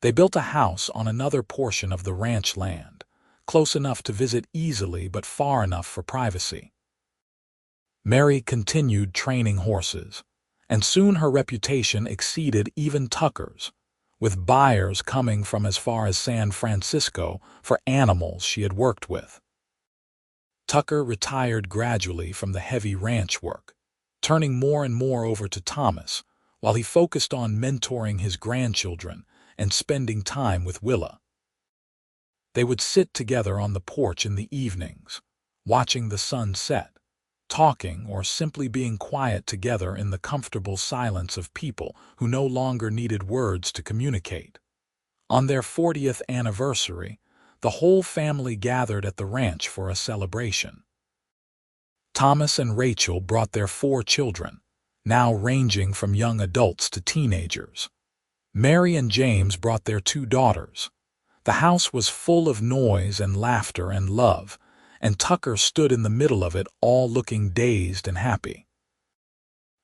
Speaker 1: They built a house on another portion of the ranch land, close enough to visit easily but far enough for privacy. Mary continued training horses, and soon her reputation exceeded even Tucker's, with buyers coming from as far as San Francisco for animals she had worked with. Tucker retired gradually from the heavy ranch work, turning more and more over to Thomas, while he focused on mentoring his grandchildren and spending time with Willa. They would sit together on the porch in the evenings, watching the sun set, talking or simply being quiet together in the comfortable silence of people who no longer needed words to communicate. On their 40th anniversary, the whole family gathered at the ranch for a celebration. Thomas and Rachel brought their 4 children, now ranging from young adults to teenagers. Mary and James brought their 2 daughters. The house was full of noise and laughter and love, and Tucker stood in the middle of it all looking dazed and happy.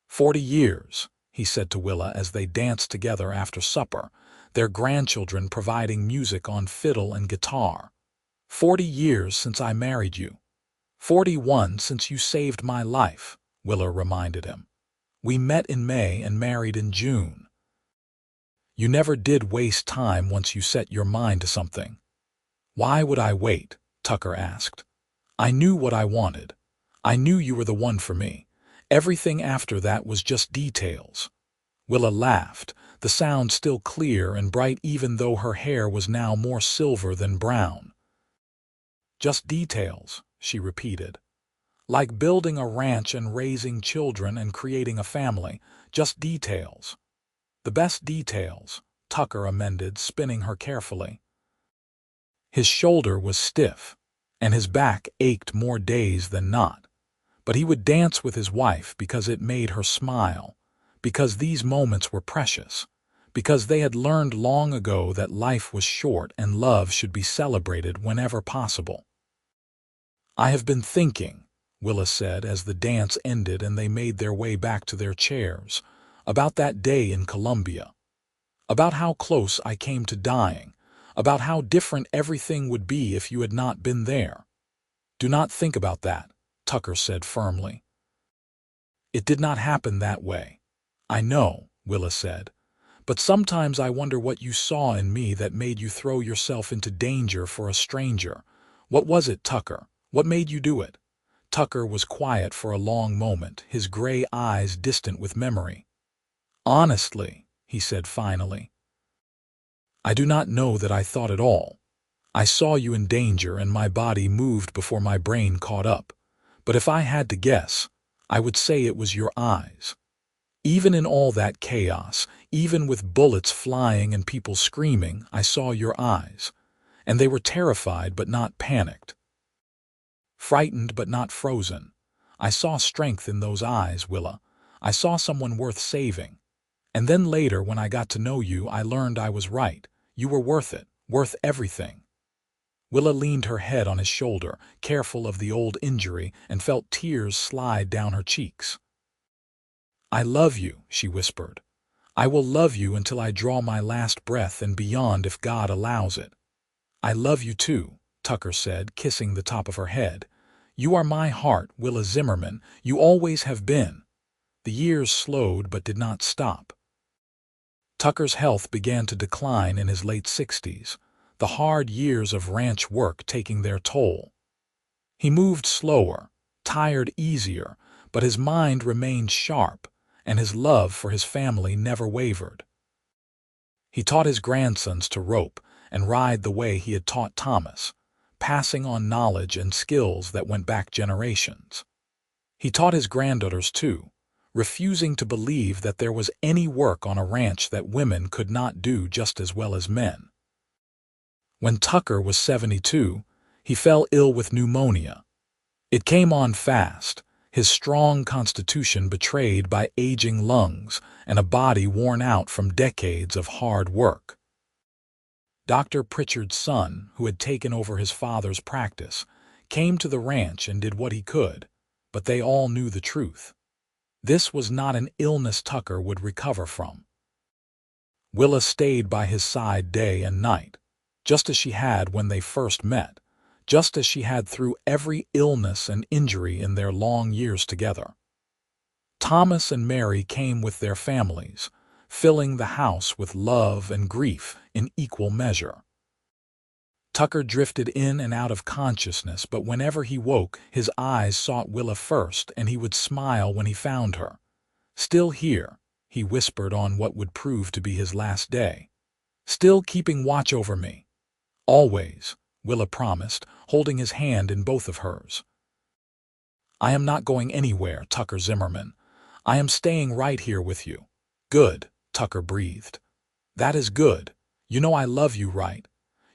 Speaker 1: 40 years, he said to Willa as they danced together after supper, their grandchildren providing music on fiddle and guitar. 40 years since I married you. 41 since you saved my life, Willa reminded him. We met in May and married in June. You never did waste time once you set your mind to something. Why would I wait? Tucker asked. I knew what I wanted. I knew you were the one for me. Everything after that was just details. Willa laughed, the sound still clear and bright even though her hair was now more silver than brown. Just details, she repeated. Like building a ranch and raising children and creating a family, just details. The best details, Tucker amended, spinning her carefully. His shoulder was stiff, and his back ached more days than not. But he would dance with his wife because it made her smile, because these moments were precious, because they had learned long ago that life was short and love should be celebrated whenever possible. "I have been thinking," Willa said as the dance ended and they made their way back to their chairs, "about that day in Colombia, about how close I came to dying, about how different everything would be if you had not been there." "Do not think about that," Tucker said firmly. "It did not happen that way." "I know," Willa said, "but sometimes I wonder what you saw in me that made you throw yourself into danger for a stranger. What was it, Tucker? What made you do it?" Tucker was quiet for a long moment, his gray eyes distant with memory. "Honestly," he said finally, "I do not know that I thought at all. I saw you in danger and my body moved before my brain caught up. But if I had to guess, I would say it was your eyes. Even in all that chaos, even with bullets flying and people screaming, I saw your eyes. And they were terrified but not panicked. Frightened but not frozen. I saw strength in those eyes, Willa. I saw someone worth saving. And then later, when I got to know you, I learned I was right. You were worth it, worth everything." Willa leaned her head on his shoulder, careful of the old injury, and felt tears slide down her cheeks. "I love you," she whispered. "I will love you until I draw my last breath and beyond if God allows it." "I love you too," Tucker said, kissing the top of her head. "You are my heart, Willa Zimmerman. You always have been." The years slowed but did not stop. Tucker's health began to decline in his late 60s, the hard years of ranch work taking their toll. He moved slower, tired easier, but his mind remained sharp, and his love for his family never wavered. He taught his grandsons to rope and ride the way he had taught Thomas, passing on knowledge and skills that went back generations. He taught his granddaughters too, refusing to believe that there was any work on a ranch that women could not do just as well as men. When Tucker was 72, he fell ill with pneumonia. It came on fast, his strong constitution betrayed by aging lungs and a body worn out from decades of hard work. Dr. Pritchard's son, who had taken over his father's practice, came to the ranch and did what he could, but they all knew the truth. This was not an illness Tucker would recover from. Willa stayed by his side day and night, just as she had when they first met, just as she had through every illness and injury in their long years together. Thomas and Mary came with their families, filling the house with love and grief in equal measure. Tucker drifted in and out of consciousness, but whenever he woke, his eyes sought Willa first, and he would smile when he found her. "Still here," he whispered on what would prove to be his last day. "Still keeping watch over me." "Always," Willa promised, holding his hand in both of hers. "I am not going anywhere, Tucker Zimmerman. I am staying right here with you." "Good," Tucker breathed. "That is good. You know I love you, right?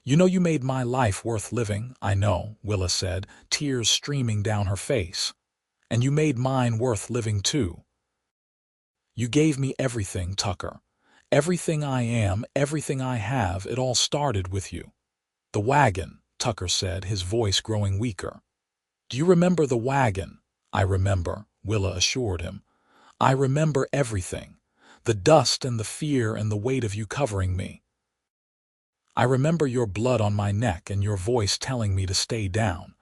Speaker 1: You know you made my life worth living." "I know," Willa said, tears streaming down her face. "And you made mine worth living too. You gave me everything, Tucker. Everything I am, everything I have, it all started with you." "The wagon," Tucker said, his voice growing weaker. "Do you remember the wagon?" "I remember," Willa assured him. "I remember everything. The dust and the fear and the weight of you covering me. I remember your blood on my neck and your voice telling me to stay down.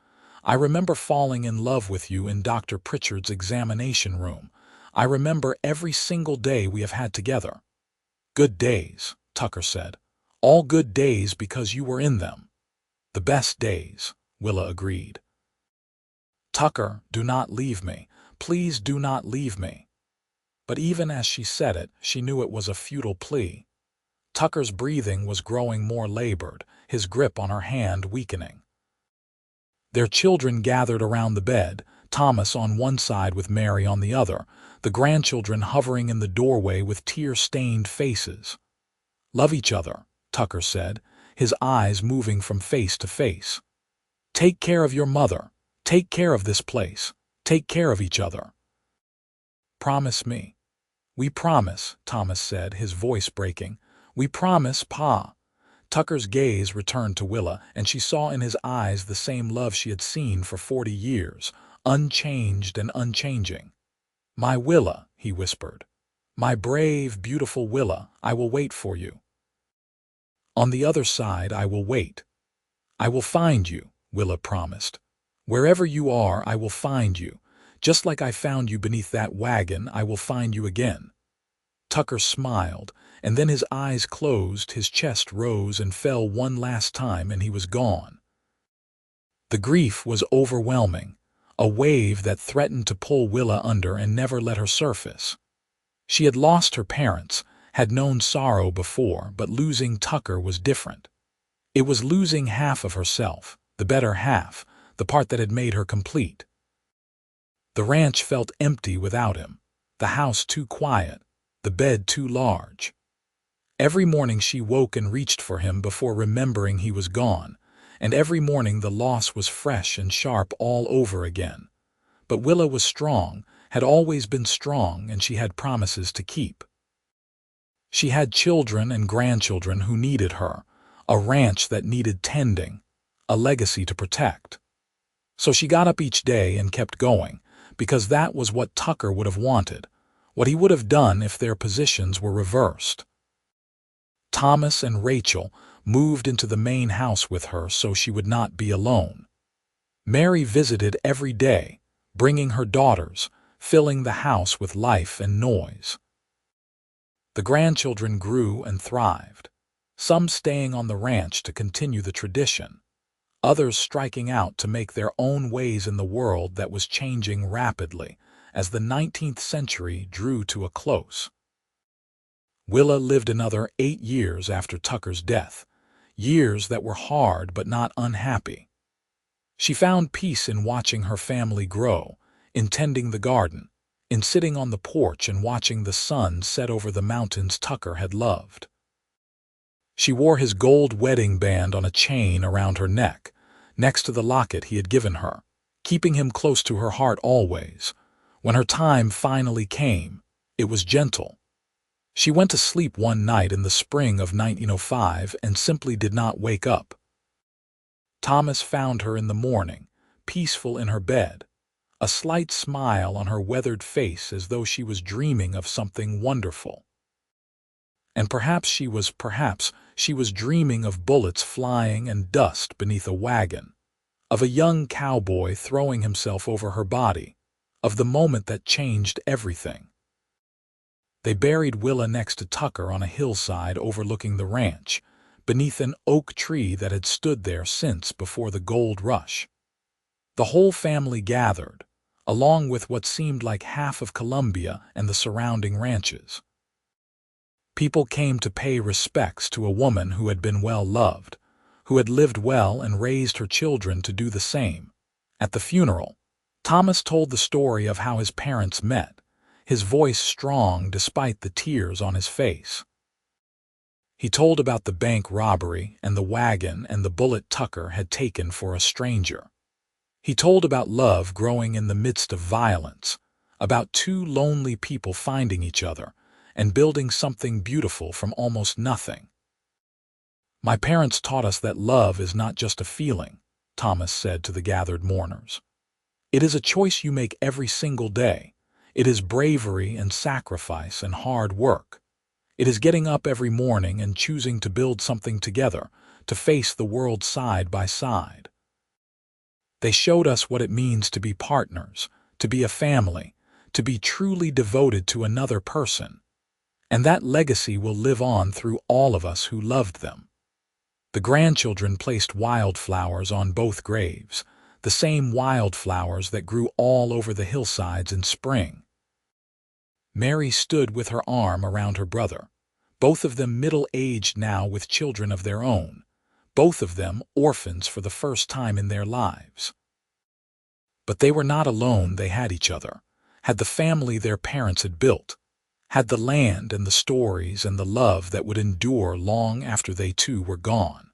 Speaker 1: I remember falling in love with you in Dr. Pritchard's examination room. I remember every single day we have had together." "Good days," Tucker said. "All good days because you were in them." "The best days," Willa agreed. "Tucker, do not leave me. Please do not leave me." But even as she said it, she knew it was a futile plea. Tucker's breathing was growing more labored, his grip on her hand weakening. Their children gathered around the bed, Thomas on one side with Mary on the other, the grandchildren hovering in the doorway with tear-stained faces. "Love each other," Tucker said, his eyes moving from face to face. "Take care of your mother. Take care of this place. Take care of each other. Promise me." "We promise," Thomas said, his voice breaking. "We promise, Pa." Tucker's gaze returned to Willa, and she saw in his eyes the same love she had seen for 40 years, unchanged and unchanging. "My Willa," he whispered. "My brave, beautiful Willa, I will wait for you. On the other side I will wait. I will find you," Willa promised. "Wherever you are, I will find you. Just like I found you beneath that wagon, I will find you again." Tucker smiled, and then his eyes closed, his chest rose and fell one last time, and he was gone. The grief was overwhelming, a wave that threatened to pull Willa under and never let her surface. She had lost her parents, had known sorrow before, but losing Tucker was different. It was losing half of herself, the better half, the part that had made her complete. The ranch felt empty without him, the house too quiet, the bed too large. Every morning she woke and reached for him before remembering he was gone, and every morning the loss was fresh and sharp all over again. But Willa was strong, had always been strong, and she had promises to keep. She had children and grandchildren who needed her, a ranch that needed tending, a legacy to protect. So she got up each day and kept going, because that was what Tucker would have wanted, what he would have done if their positions were reversed. Thomas and Rachel moved into the main house with her so she would not be alone. Mary visited every day, bringing her daughters, filling the house with life and noise. The grandchildren grew and thrived, some staying on the ranch to continue the tradition, others striking out to make their own ways in the world that was changing rapidly as the 19th century drew to a close. Willa lived another 8 years after Tucker's death, years that were hard but not unhappy. She found peace in watching her family grow, in tending the garden, in sitting on the porch and watching the sun set over the mountains Tucker had loved. She wore his gold wedding band on a chain around her neck, next to the locket he had given her, keeping him close to her heart always. When her time finally came, it was gentle. She went to sleep one night in the spring of 1905 and simply did not wake up. Thomas found her in the morning, peaceful in her bed, a slight smile on her weathered face as though she was dreaming of something wonderful. And perhaps she was dreaming of bullets flying and dust beneath a wagon, of a young cowboy throwing himself over her body, of the moment that changed everything. They buried Willa next to Tucker on a hillside overlooking the ranch, beneath an oak tree that had stood there since before the gold rush. The whole family gathered, along with what seemed like half of Columbia and the surrounding ranches. People came to pay respects to a woman who had been well loved, who had lived well and raised her children to do the same. At the funeral, Thomas told the story of how his parents met, his voice strong despite the tears on his face. He told about the bank robbery and the wagon and the bullet Tucker had taken for a stranger. He told about love growing in the midst of violence, about two lonely people finding each other and building something beautiful from almost nothing. "My parents taught us that love is not just a feeling," Thomas said to the gathered mourners. "It is a choice you make every single day. It is bravery and sacrifice and hard work. It is getting up every morning and choosing to build something together, to face the world side by side." They showed us what it means to be partners, to be a family, to be truly devoted to another person. And that legacy will live on through all of us who loved them. The grandchildren placed wildflowers on both graves, the same wildflowers that grew all over the hillsides in spring. Mary stood with her arm around her brother, both of them middle-aged now with children of their own, both of them orphans for the first time in their lives. But they were not alone. They had each other, had the family their parents had built, had the land and the stories and the love that would endure long after they too were gone.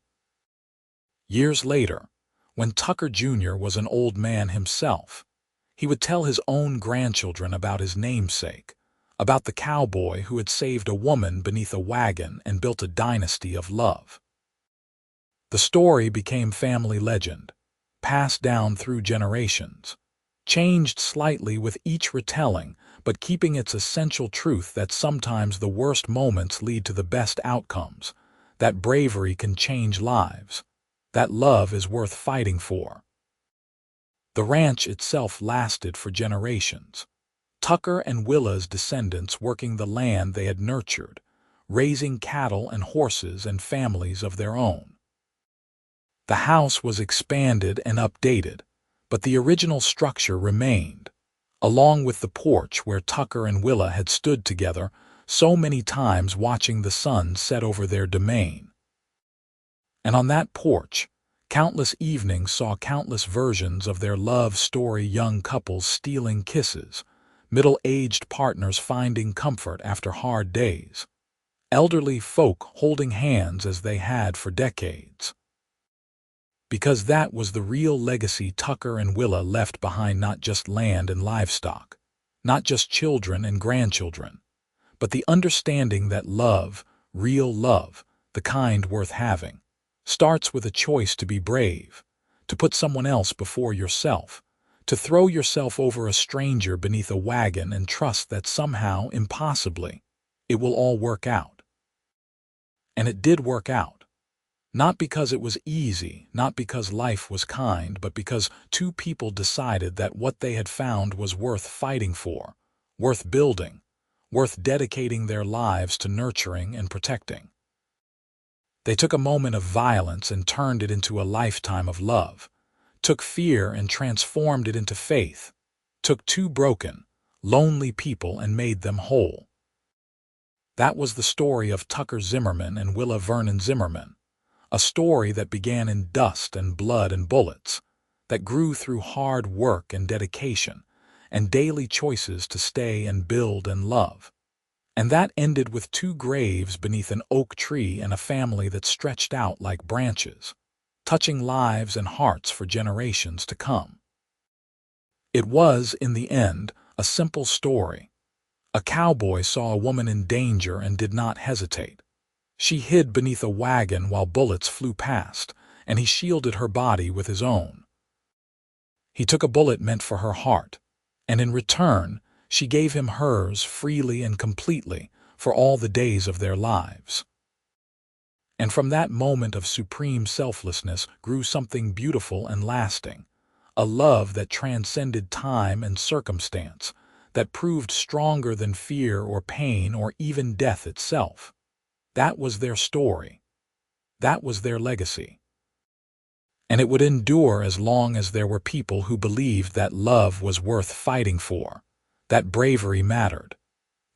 Speaker 1: Years later, when Tucker Jr. was an old man himself, he would tell his own grandchildren about his namesake, about the cowboy who had saved a woman beneath a wagon and built a dynasty of love. The story became family legend, passed down through generations, changed slightly with each retelling, but keeping its essential truth that sometimes the worst moments lead to the best outcomes, that bravery can change lives, that love is worth fighting for. The ranch itself lasted for generations. Tucker and Willa's descendants working the land they had nurtured, raising cattle and horses and families of their own. The house was expanded and updated, but the original structure remained, along with the porch where Tucker and Willa had stood together so many times watching the sun set over their domain. And on that porch, countless evenings saw countless versions of their love story, young couples stealing kisses, middle-aged partners finding comfort after hard days, elderly folk holding hands as they had for decades. Because that was the real legacy Tucker and Willa left behind, not just land and livestock, not just children and grandchildren, but the understanding that love, real love, the kind worth having, starts with a choice to be brave, to put someone else before yourself, to throw yourself over a stranger beneath a wagon and trust that somehow, impossibly, it will all work out. And it did work out. Not because it was easy, not because life was kind, but because two people decided that what they had found was worth fighting for, worth building, worth dedicating their lives to nurturing and protecting. They took a moment of violence and turned it into a lifetime of love, took fear and transformed it into faith, took two broken, lonely people and made them whole. That was the story of Tucker Zimmerman and Willa Vernon Zimmerman. A story that began in dust and blood and bullets, that grew through hard work and dedication, and daily choices to stay and build and love. And that ended with two graves beneath an oak tree and a family that stretched out like branches, touching lives and hearts for generations to come. It was, in the end, a simple story. A cowboy saw a woman in danger and did not hesitate. She hid beneath a wagon while bullets flew past, and he shielded her body with his own. He took a bullet meant for her heart, and in return, she gave him hers freely and completely for all the days of their lives. And from that moment of supreme selflessness grew something beautiful and lasting, a love that transcended time and circumstance, that proved stronger than fear or pain or even death itself. That was their story. That was their legacy. And it would endure as long as there were people who believed that love was worth fighting for, that bravery mattered,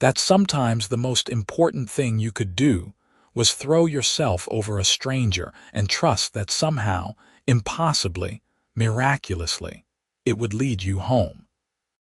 Speaker 1: that sometimes the most important thing you could do was throw yourself over a stranger and trust that somehow, impossibly, miraculously, it would lead you home.